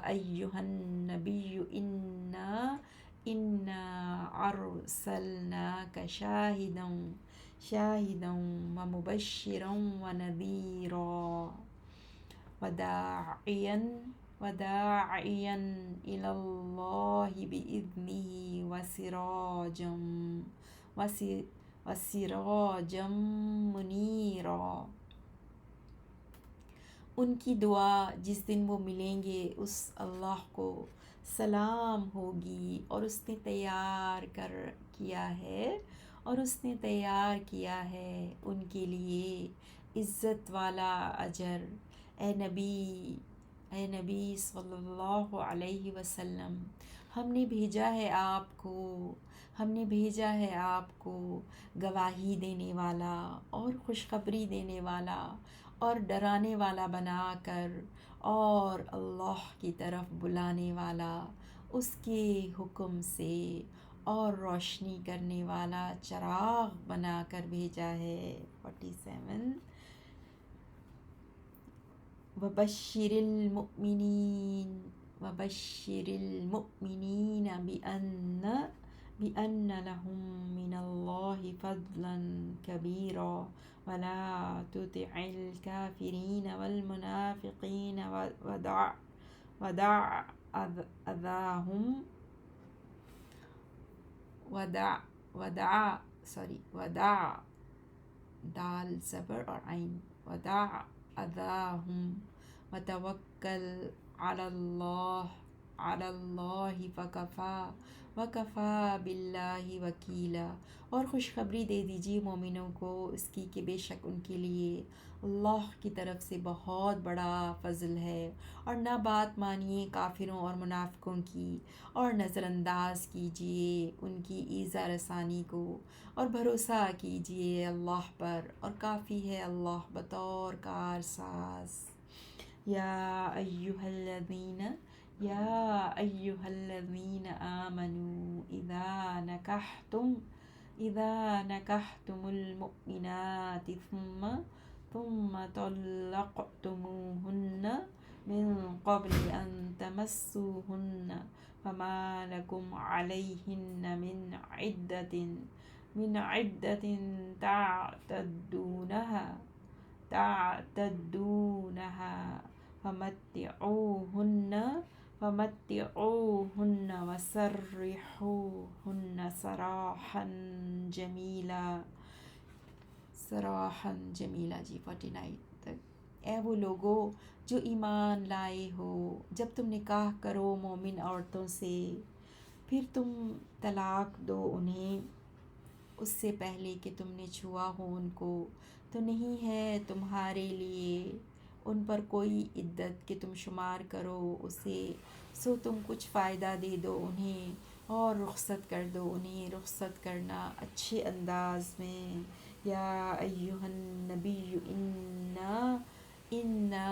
ایہا النبی انا ارسلناک شاہدا ومبشرا ونذیرا وداعیا الی اللہ بإذنہ وسراجا منیرا۔ ان کی دعا جس دن وہ ملیں گے اس اللہ کو سلام ہوگی، اور اس نے تیار کیا ہے ان کے لیے عزت والا اجر۔ اے نبی صلی اللہ علیہ وسلم، ہم نے بھیجا ہے آپ کو گواہی دینے والا اور خوشخبری دینے والا اور ڈرانے والا بنا کر، اور اللہ کی طرف بلانے والا اس کے حکم سے، اور روشنی کرنے والا چراغ بنا کر بھیجا ہے۔ 47 وبشر المؤمنین بأن لهم من اللہ فضلا کبیرا ولا تطع الکافرین والمنافقین ودع اذاہم وتوکل علی اللہ وکفی باللہ وکیلا۔ اور خوشخبری دے دیجیے مومنوں کو اس کی کہ بے شک ان کے لیے اللہ کی طرف سے بہت بڑا فضل ہے، اور نہ بات مانیے کافروں اور منافقوں کی، اور نظر انداز کیجیے ان کی ایذا رسانی کو، اور بھروسہ کیجیے اللہ پر، اور کافی ہے اللہ بطور کارساز۔ یا ایہا الذین آمنوا اذا نکحتم المؤمنات ثم طلقتموهن من قبل ان تمسوهن فما لكم عليهن من عدة تعتدونها فمتعوهن وسرحوهن سراحا جمیلا جی 49 تک۔ اے وہ لوگو جو ایمان لائے ہو، جب تم نکاح کرو مومن عورتوں سے، پھر تم طلاق دو انہیں اس سے پہلے کہ تم نے چھوا ہو ان کو، تو نہیں ہے تمہارے لیے ان پر کوئی عدت کہ تم شمار کرو اسے، سو تم کچھ فائدہ دے دو انہیں اور رخصت کر دو انہیں، رخصت کرنا اچھے انداز میں۔ یا ایہا النبی انا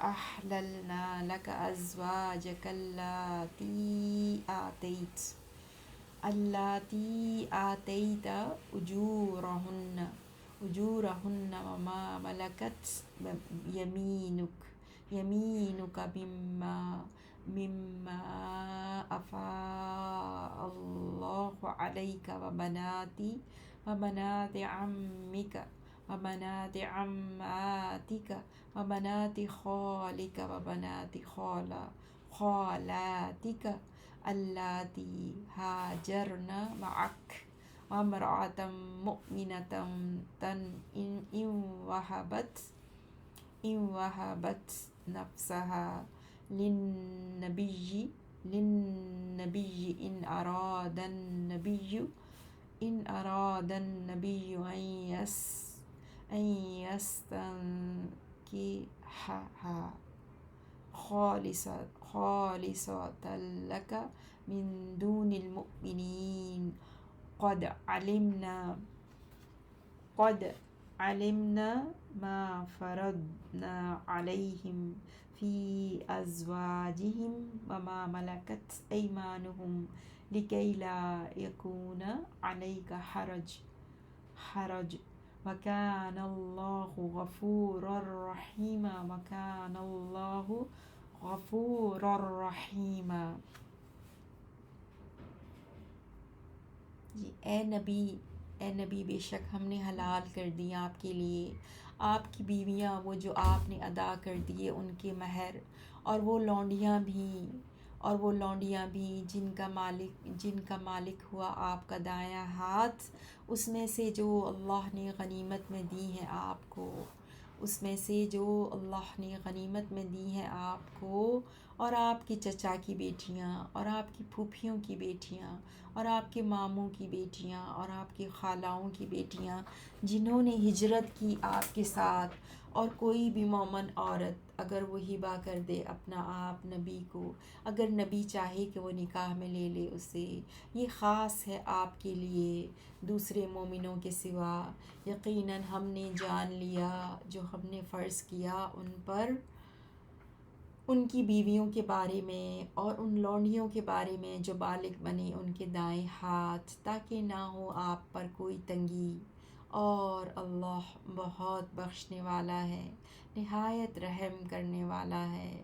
احللنا لک ازواجک اللاتی آتیت اجورہن وما ملکت یمینک مما افاء اللہ علیک وبنات عمک وبنات عماتک وبنات خالک وبنات خالاتک اللاتی ہاجرن معک وامرأة مؤمنة إن وهبت نفسها للنبي إن أراد النبي أن يستنكحها خالصة لك من دون المؤمنين قد علمنا ما فرضنا عليهم في أزواجهم وما ملكت أيمانهم لكي لا يكون عليك حرج وكان الله غفورا رحيما جی۔ اے نبی بے شک ہم نے حلال کر دی آپ کے لیے آپ کی بیویاں، وہ جو آپ نے ادا کر دیے ان کے مہر، اور وہ لونڈیاں بھی جن کا مالک ہوا آپ کا دایاں ہاتھ، اس میں سے جو اللہ نے غنیمت میں دی ہیں آپ کو، اور آپ کے چچا کی بیٹیاں اور آپ کی پھوپھیوں کی بیٹیاں اور آپ کے ماموں کی بیٹیاں اور آپ کی خالاؤں کی بیٹیاں جنہوں نے ہجرت کی آپ کے ساتھ، اور کوئی بھی مومن عورت اگر وہ ہبہ کر دے اپنا آپ نبی کو، اگر نبی چاہے کہ وہ نکاح میں لے لے اسے، یہ خاص ہے آپ کے لیے دوسرے مومنوں کے سوا۔ یقیناً ہم نے جان لیا جو ہم نے فرض کیا ان پر، ان کی بیویوں کے بارے میں اور ان لونڈیوں کے بارے میں جو بالغ بنے ان کے دائیں ہاتھ، تاکہ نہ ہو آپ پر کوئی تنگی، اور اللہ بہت بخشنے والا ہے، نہایت رحم کرنے والا ہے۔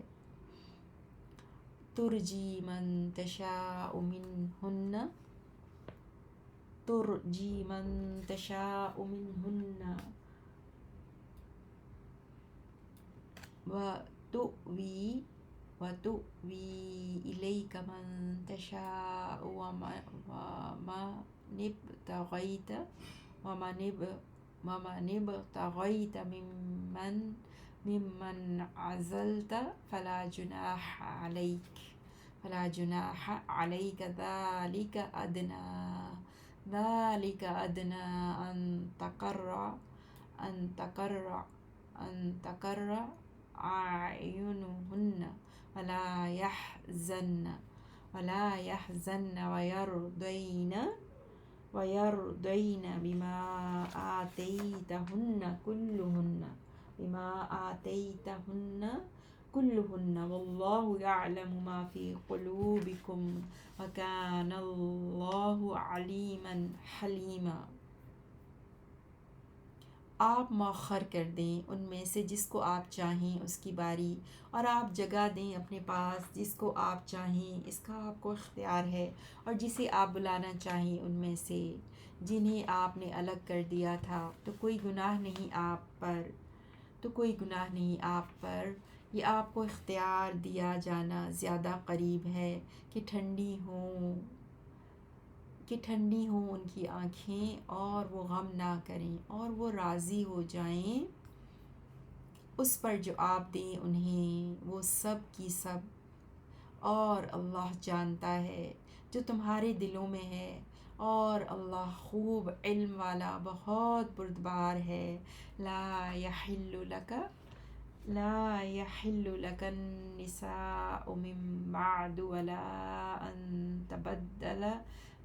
ترجی من تشاء منہن وتؤوی الیک من تشاء ومن ابتغیت ممن عزلت فلا جناح علیک ذلك أدنى أن تقر أعينهن ولا يحزن ويرضين بما آتيتهن كلهن بما آتيتهن كلهن والله يعلم ما في قلوبكم وكان الله عليما حليما۔ آپ مؤخر کر دیں ان میں سے جس کو آپ چاہیں اس کی باری، اور آپ جگہ دیں اپنے پاس جس کو آپ چاہیں، اس کا آپ کو اختیار ہے، اور جسے آپ بلانا چاہیں ان میں سے جنہیں آپ نے الگ کر دیا تھا، تو کوئی گناہ نہیں آپ پر، یہ آپ کو اختیار دیا جانا زیادہ قریب ہے کہ ٹھنڈی ہوں ان کی آنکھیں اور وہ غم نہ کریں اور وہ راضی ہو جائیں اس پر جو آپ دیں انہیں، وہ سب کی سب، اور اللہ جانتا ہے جو تمہارے دلوں میں ہے، اور اللہ خوب علم والا بہت بردبار ہے۔ لا يحل لك النساء من بعد ولا أن تبدل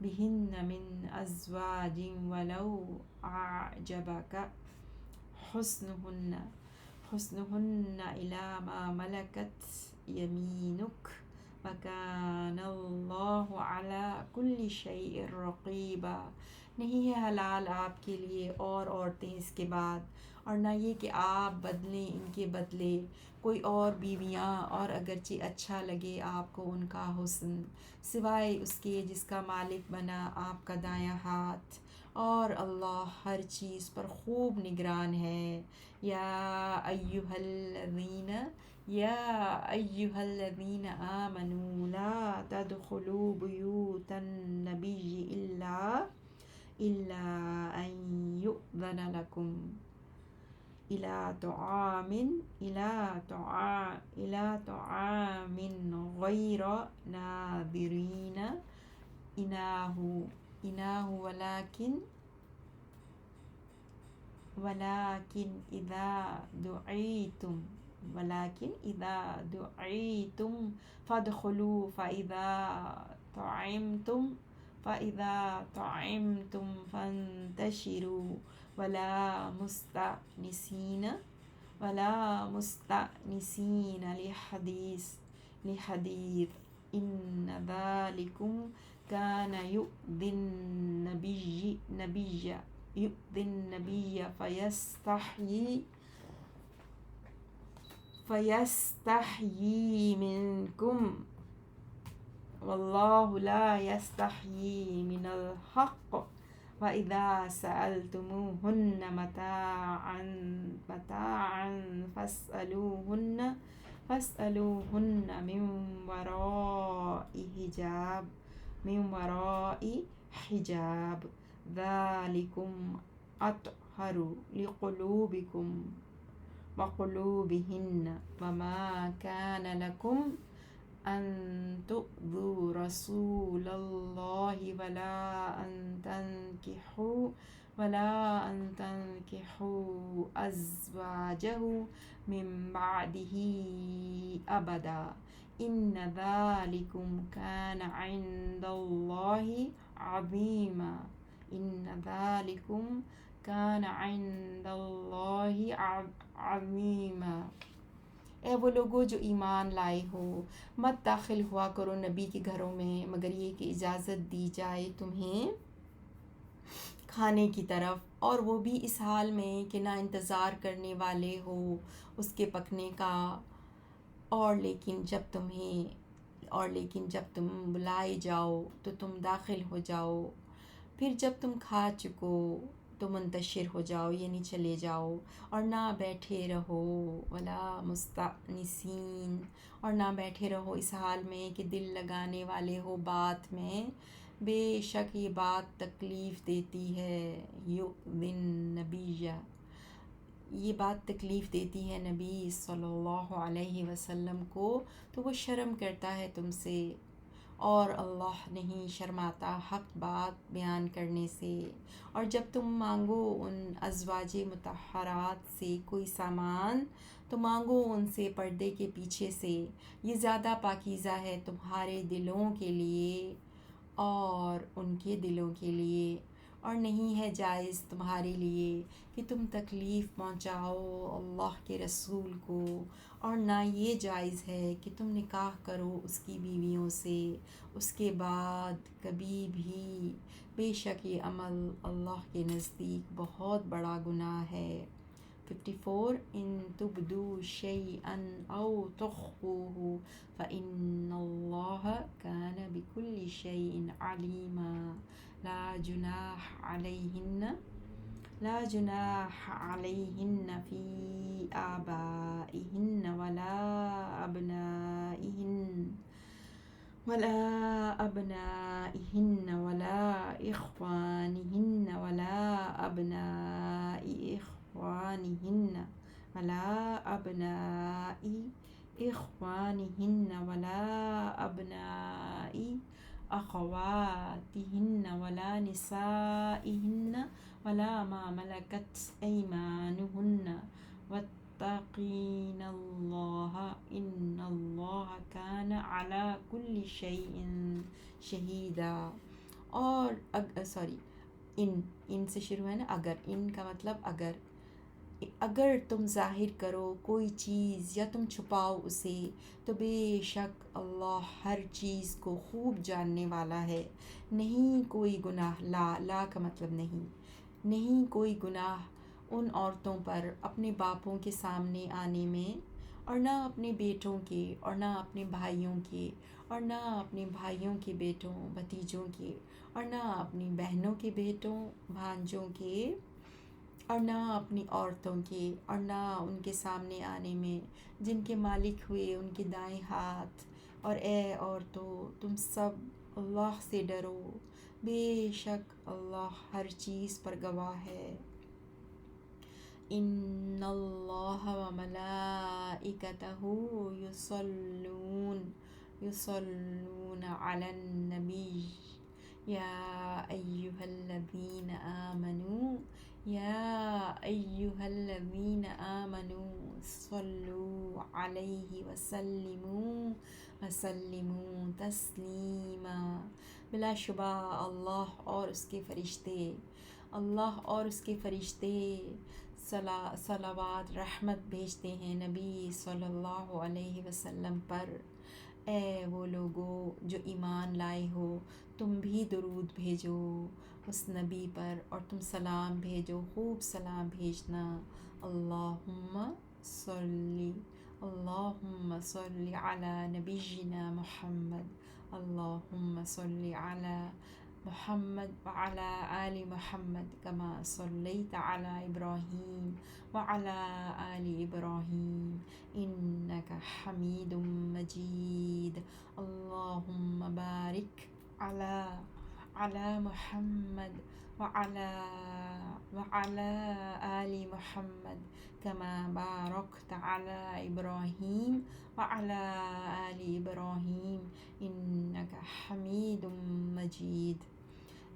بهن من أزواج ولو أعجبك حسنهن إلى ما ملكت يمينك وكان الله على كل شيء رقيبا۔ نہیں ہے حلال آپ کے لیے اور عورتیں اس کے بعد، اور نہ یہ کہ آپ بدلیں ان کے بدلے کوئی اور بیویاں، اور اگرچہ اچھا لگے آپ کو ان کا حسن، سوائے اس کے جس کا مالک بنا آپ کا دایاں ہاتھ، اور اللہ ہر چیز پر خوب نگران ہے۔ یا ایہا الذین آمنوا لا تدخلوا بیوت النبی الا ان یؤذن لکم إلى طعام غير ناظرين إناه ولكن إذا دعيتم فادخلوا فإذا طعمتم فانتشروا ولا مستأنسين لحديث إن ذلكم كان يؤذي النبي فيستحيي منكم والله لا يستحيي من الحق وإذا سألتموهن متاعا فاسألوهن من وراء حجاب ذلكم أطهر لقلوبكم وقلوبهن وما كان لكم أن تؤذوا رسول الله ولا أن تنكحوا أزواجه من بعده أبدا إن ذلكم كان عند الله عظيما اے وہ لوگو جو ایمان لائے ہو، مت داخل ہوا کرو نبی کے گھروں میں مگر یہ کہ اجازت دی جائے تمہیں کھانے کی طرف، اور وہ بھی اس حال میں کہ نہ انتظار کرنے والے ہو اس کے پکنے کا، اور لیکن جب تم بلائے جاؤ تو تم داخل ہو جاؤ، پھر جب تم کھا چکو تو منتشر ہو جاؤ یعنی چلے جاؤ، اور نہ بیٹھے رہو ولا مستأنسین، اور نہ بیٹھے رہو اس حال میں کہ دل لگانے والے ہو بات میں، بے شک یہ بات تکلیف دیتی ہے، یہ بات تکلیف دیتی ہے نبی صلی اللہ علیہ وسلم کو، تو وہ شرم کرتا ہے تم سے، اور اللہ نہیں شرماتا حق بات بیان کرنے سے۔ اور جب تم مانگو ان ازواج مطہرات سے کوئی سامان تو مانگو ان سے پردے کے پیچھے سے، یہ زیادہ پاکیزہ ہے تمہارے دلوں کے لیے اور ان کے دلوں کے لیے، اور نہیں ہے جائز تمہارے لیے کہ تم تکلیف پہنچاؤ اللہ کے رسول کو، اور نہ یہ جائز ہے کہ تم نکاح کرو اس کی بیویوں سے اس کے بعد کبھی بھی، بے شک یہ عمل اللہ کے نزدیک بہت بڑا گناہ ہے۔ 54 ان تبدو شیئا او تخفوه فإن اللہ کان بکل شیء علیما۔ لا جناح علیہن فی آبائہن ولا أبنائهن ولا إخوانهن ولا أبناء إخوانهن ولا أبناء أخواتهن ولا نسائهن ولا ما ملكت أيمانهن واتقين الله إن الله كان على كل شيء شهيدا۔ اور ان سے شروع ہے نا، اگر، ان کا مطلب اگر تم ظاہر کرو کوئی چیز یا تم چھپاؤ اسے تو بے شک اللہ ہر چیز کو خوب جاننے والا ہے۔ نہیں کوئی گناہ، لا کا مطلب نہیں کوئی گناہ ان عورتوں پر اپنے باپوں کے سامنے آنے میں، اور نہ اپنے بیٹوں کے، اور نہ اپنے بھائیوں کے، اور نہ اپنے بھائیوں کے بیٹوں بھتیجوں کے، اور نہ اپنی بہنوں کے بیٹوں بھانجوں کے، اور نہ اپنی عورتوں کے، اور نہ ان کے سامنے آنے میں جن کے مالک ہوئے ان کے دائیں ہاتھ۔ اور اے عورتوں تم سب اللہ سے ڈرو، بے شک اللہ ہر چیز پر گواہ ہے۔ ان اللہ وملائکتہ یصلون علی النبی یا ایہا الذین آمنوا صلوا علیہ وسلموا تسلیما۔ بلا شبہ اللہ اور اس کے فرشتے صلوات رحمت بھیجتے ہیں نبی صلی اللہ علیہ وسلم پر۔ اے وہ لوگو جو ایمان لائے ہو، تم بھی درود بھیجو اس نبی پر، اور تم سلام بھیجو، خوب سلام بھیجنا۔ اللہم صلی علی نبینا محمد، اللہم صلی علی محمد وعلی آل محمد کما صلیت علی ابراہیم وعلی آل ابراہیم انک حمید مجید۔ اللہم بارک علی محمد وعلی آل محمد کما بارکت علی ابراہیم وعلی آل ابراہیم انک حمید مجید۔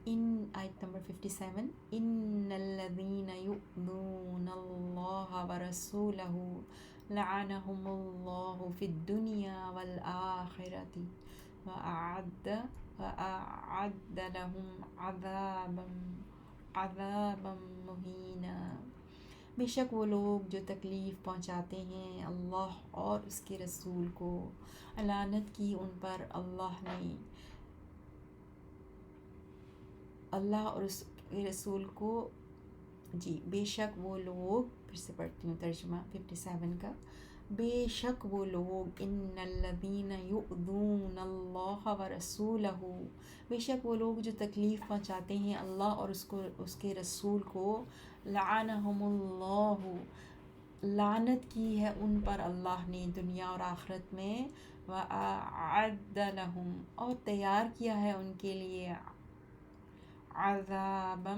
آیت نمبر 57 ان الذین یؤذون اللہ ورسولہ لعنہم اللہ فی الدنیا والآخرۃ وأعد لهم عذابا مہینا۔ بے شک وہ لوگ جو تکلیف پہنچاتے ہیں اللہ اور اس کے رسول کو، لعنت کی ان پر اللہ اور اس کے رسول کو۔ بے شک وہ لوگ، پھر سے پڑھتی ہوں ترجمہ 57 کا، بے شک وہ لوگ ان الذین یؤذون اللہ ورسولہ، بے شک وہ لوگ جو تکلیف پہنچاتے ہیں اللہ اور اس کے رسول کو، لعنہم اللہ، لعنت کی ہے ان پر اللہ نے دنیا اور آخرت میں، وَأَعَدَّ لَهُمْ، اور تیار کیا ہے ان کے لیے، عذابا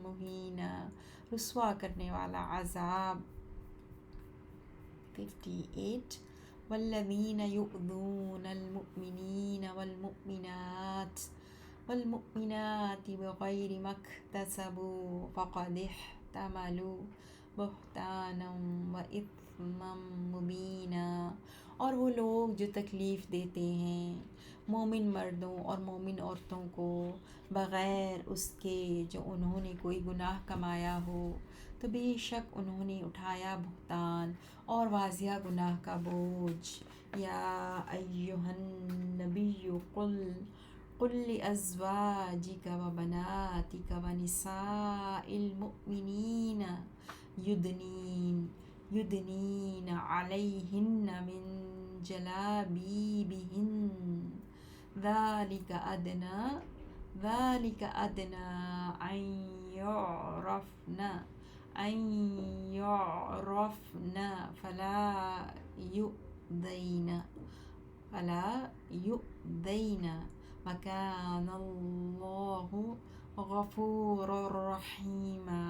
مہینا، رسوا کرنے والا عذاب۔ 58 والذین یؤذون المؤمنین والمؤمنات بغیر ما اکتسبوا فقد احتملوا بہتانا وإثما مبینا۔ اور وہ لوگ جو تکلیف دیتے ہیں مومن مردوں اور مومن عورتوں کو بغیر اس کے جو انہوں نے کوئی گناہ کمایا ہو تو بے شک انہوں نے اٹھایا بہتان اور واضح گناہ کا بوجھ۔ یا ایہا النبی قل لأزواجک و بناتک و نساء المؤمنین یدنین علیہن من جلابیبہن ذالک ادنی ان یعرفن فلا یؤذین وکان اللہ غفورا رحیما۔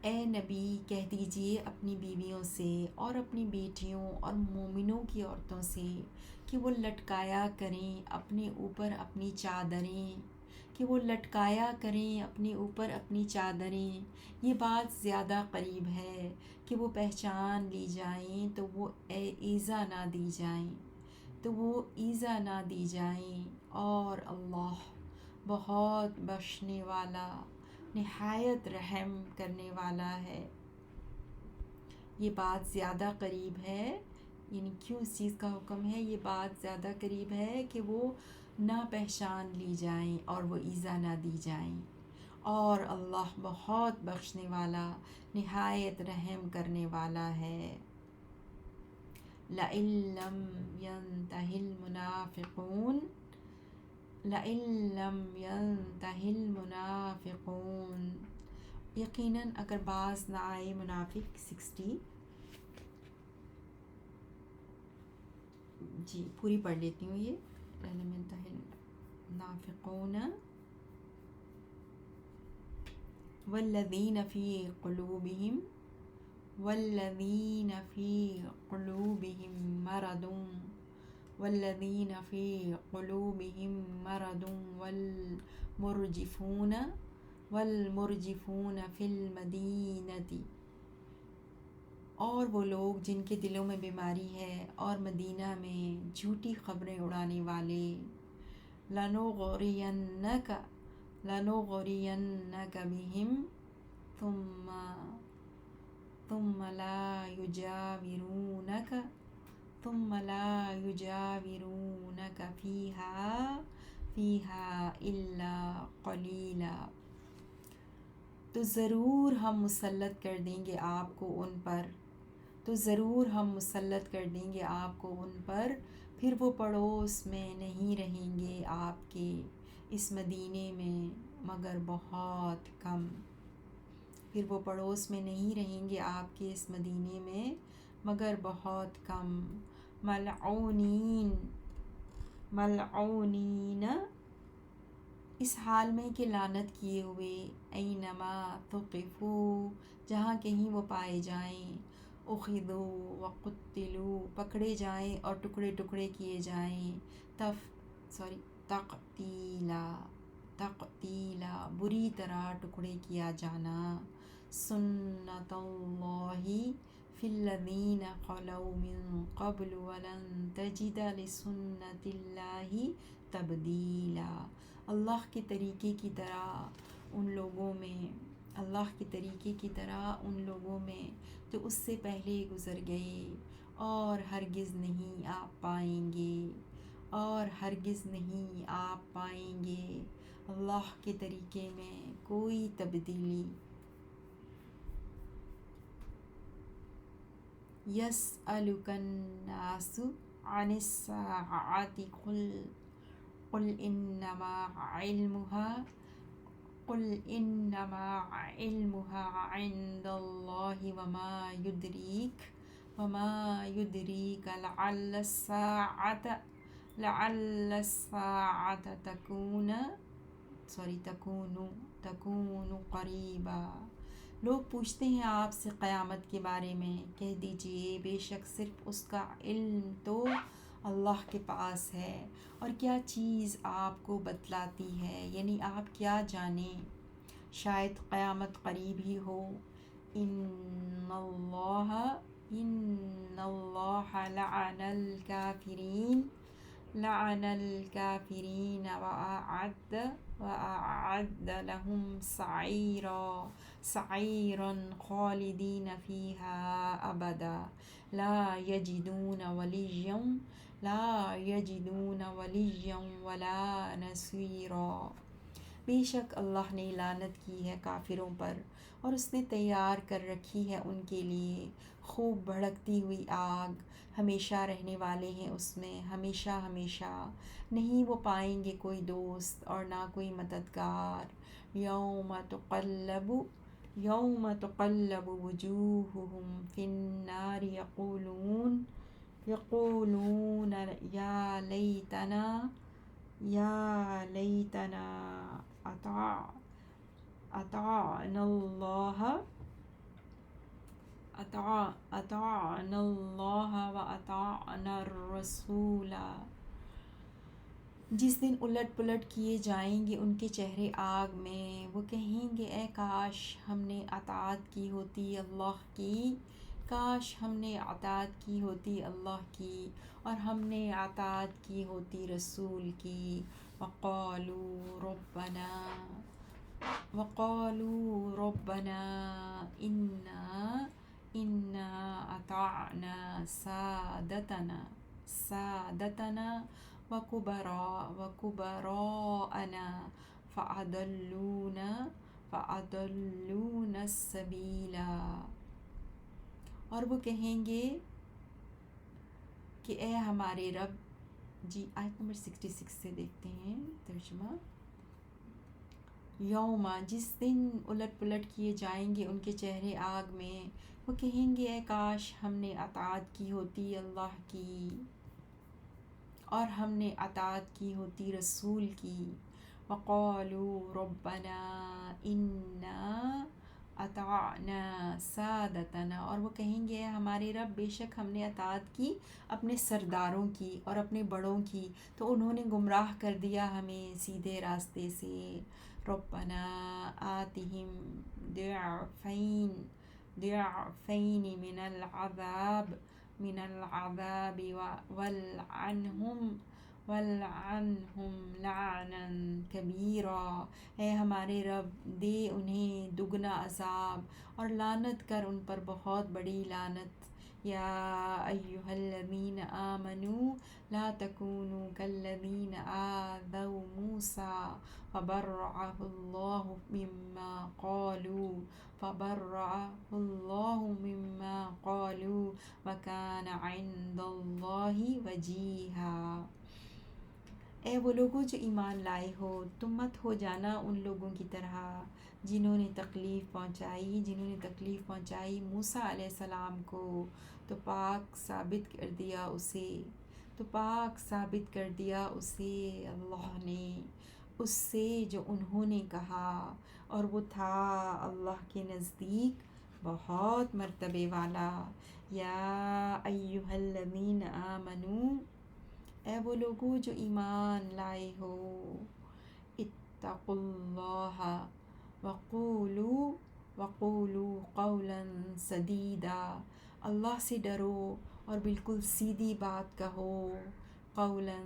اے نبی کہہ دیجئے اپنی بیویوں سے اور اپنی بیٹیوں اور مومنوں کی عورتوں سے کہ وہ لٹکایا کریں اپنے اوپر اپنی چادریں، یہ بات زیادہ قریب ہے کہ وہ پہچان لی جائیں تو وہ ایذا نہ دی جائیں اور اللہ بہت بخشنے والا نہایت رحم کرنے والا ہے۔ یہ بات زیادہ قریب ہے، یعنی کیوں اس چیز کا حکم ہے؟ یہ بات زیادہ قریب ہے کہ وہ نہ پہچان لی جائیں اور وہ ایذا نہ دی جائیں، اور اللہ بہت بخشنے والا نہایت رحم کرنے والا ہے۔ لئن لم ينتهِ المنافقون، یقیناً اگر باز نہ آئے منافق 60 جی پوری پڑھ لیتی ہوں یہ لئن لم ينتهِ المنافقون والذین فی قلوبہم مرض والمرجفون فی المدینۃ، اور وہ لوگ جن کے دلوں میں بیماری ہے اور مدینہ میں جھوٹی خبریں اڑانے والے، لنغرینک بہم ثم لا یجاورونک فیہا الا قلیلا، تو ضرور ہم مسلط کر دیں گے آپ کو ان پر، پھر وہ پڑوس میں نہیں رہیں گے آپ کے اس مدینے میں مگر بہت کم، ملعونین اس حال میں کہ لعنت کیے ہوئے، اینما ثقفوا جہاں کہیں وہ پائے جائیں، اخذوا وقتلوا پکڑے جائیں اور ٹکڑے ٹکڑے کیے جائیں، تقتیلا بری طرح ٹکڑے کیا جانا، سنت اللہ فی الذین خلوا من قبل ولن تجد لسنت اللہ تبدیلا، اللہ کے طریقے کی طرح ان لوگوں میں جو اس سے پہلے گزر گئے، اور ہرگز نہیں آپ پائیں گے اللہ کے طریقے میں کوئی تبدیلی۔ یسألک الناس عن الساعۃ قل انما علمها عند اللہ وما يدریک لعل الساعۃ تکون قریبا، لوگ پوچھتے ہیں آپ سے قیامت کے بارے میں، کہہ دیجئے بے شک صرف اس کا علم تو اللہ کے پاس ہے، اور کیا چیز آپ کو بتلاتی ہے، یعنی آپ کیا جانیں، شاید قیامت قریب ہی ہو۔ ان اللہ إن الله لعن الكافرين وأعد لهم سعيرا خالدين فيها أبدا لا يجدون وليا ولا نصيرا. بے شک اللہ نے لعنت کی ہے کافروں پر اور اس نے تیار کر رکھی ہے ان کے لیے خوب بھڑکتی ہوئی آگ، ہمیشہ رہنے والے ہیں اس میں ہمیشہ ہمیشہ، نہیں وہ پائیں گے کوئی دوست اور نہ کوئی مددگار۔ یوم تقلب وجوہہم فی النار یقولون یا لیتنا اطعنا اللہ واطعنا الرسول۔ جس دن الٹ پلٹ کیے جائیں گے ان کے چہرے آگ میں، وہ کہیں گے اے کاش ہم نے اطاعت کی ہوتی اللہ کی، کاش ہم نے اطاعت کی ہوتی اللہ کی اور ہم نے اطاعت کی ہوتی رسول کی۔ وقالوا ربنا انا اطعنا سادتنا وكبراءنا فأضلونا السبیلا۔ اور وہ کہیں گے کہ اے ہمارے رب، جی آیت نمبر 66 سے دیکھتے ہیں ترجمہ۔ یوم، جس دن الٹ پلٹ کیے جائیں گے ان کے چہرے آگ میں، وہ کہیں گے اے کاش ہم نے اطاعت کی ہوتی اللہ کی اور ہم نے اطاعت کی ہوتی رسول کی۔ وقالوا ربنا انا اطعنا سادتنا، اور وہ کہیں گے ہمارے رب بے شک ہم نے اطاعت کی اپنے سرداروں کی اور اپنے بڑوں کی، تو انہوں نے گمراہ کر دیا ہمیں سیدھے راستے سے۔ ربنا آتہم ضعفین من العذاب والعنہم لعنا کبیرا۔ اے ہمارے رب، دے انہیں دگنا عذاب اور لعنت کر ان پر بہت بڑی لعنت۔ یا ایہا الذین آمنوا لا تکونوا کالذین آذوا موسیٰ فبرأہ اللہ مما قالوا وکان عند اللہ وجیہا۔ اے وہ لوگوں جو ایمان لائے ہو، تم مت ہو جانا ان لوگوں کی طرح جنہوں نے تکلیف پہنچائی موسیٰ علیہ السلام کو، تو پاک ثابت کر دیا اسے اللہ نے اس سے جو انہوں نے کہا، اور وہ تھا اللہ کے نزدیک بہت مرتبے والا۔ یا ایہا الذین آمنوا، اے وہ لوگوں جو ایمان لائے ہو، اتقوا اللہ وقولوا قولا سدیدا، اللہ سے ڈرو اور بالکل سیدھی بات کہو۔ قولا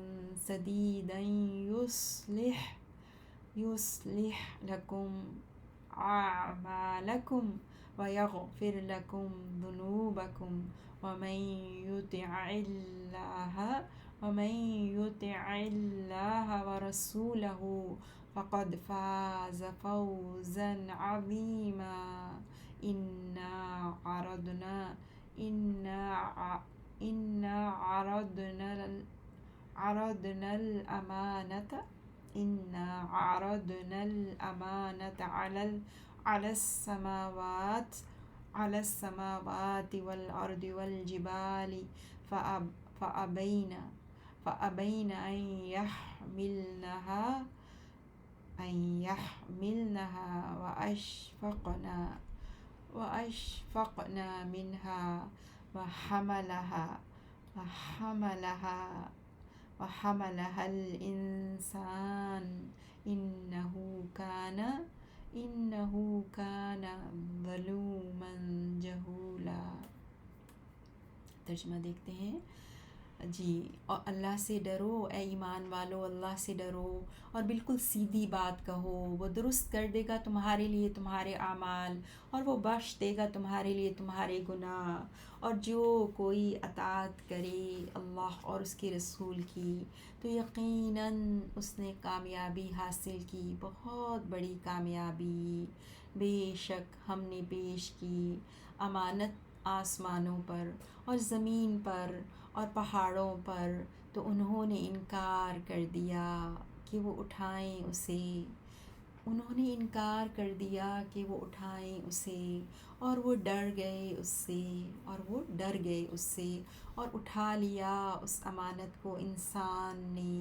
سدیدا یصلح لکم اعمالکم ویغفر لکم ذنوبکم ومن یطع اللہ ورسولہ فقد فاز فوزا عظیما۔ انا عرضنا الأمانة على السماوات والأرض والجبال فأبين أن يحملنها وأشفقن منها وحملها الإنسان إنه كان ظلوما جهولا۔ ترجمہ دیکھتے ہیں جی، اور اللہ سے ڈرو اے ایمان والو، اللہ سے ڈرو اور بالکل سیدھی بات کہو، وہ درست کر دے گا تمہارے لیے تمہارے اعمال، اور وہ بخش دے گا تمہارے لیے تمہارے گناہ، اور جو کوئی اطاعت کرے اللہ اور اس کے رسول کی تو یقیناً اس نے کامیابی حاصل کی، بہت بڑی کامیابی۔ بے شک ہم نے پیش کی امانت آسمانوں پر اور زمین پر اور پہاڑوں پر، تو انہوں نے انکار کر دیا کہ وہ اٹھائیں اسے، انہوں نے انکار کر دیا کہ وہ اٹھائیں اسے، اور وہ ڈر گئے اس سے، اور وہ ڈر گئے اس سے، اور اٹھا لیا اس امانت کو انسان نے،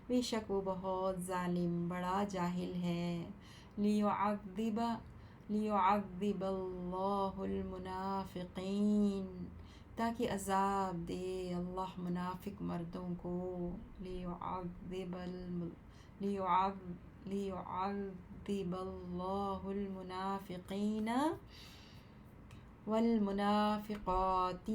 بے شک وہ بہت ظالم بڑا جاہل ہے۔ لیعذب اللہ المنافقین، تاکہ عذاب دے اللہ منافق مردوں کو، لیعذب اللہ المنافقین والمنافقات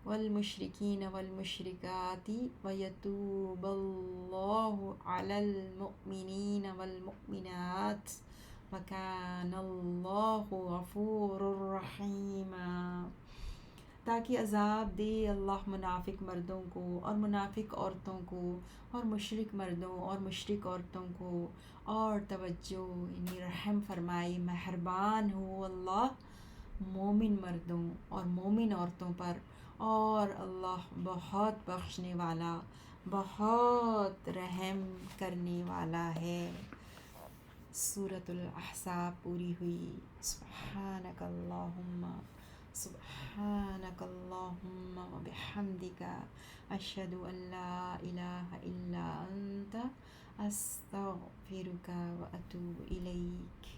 والمشرکین والمشرکات ویتوب اللہ علی المؤمنین والمؤمنات وکان اللہ غفور الرحیم، تاکہ عذاب دے اللہ منافق مردوں کو اور منافق عورتوں کو اور مشرک مردوں اور مشرک عورتوں کو، اور توجہ یعنی رحم فرمائے مہربان ہو اللہ مومن مردوں اور مومن عورتوں پر، اور اللہ بہت بخشنے والا بہت رحم کرنے والا ہے۔ سورۃ الاحزاب پوری ہوئی۔ سبحانک اللہم وبحمدک، اشہد ان لا الہ الا انت، استغفرک واتوب الیک۔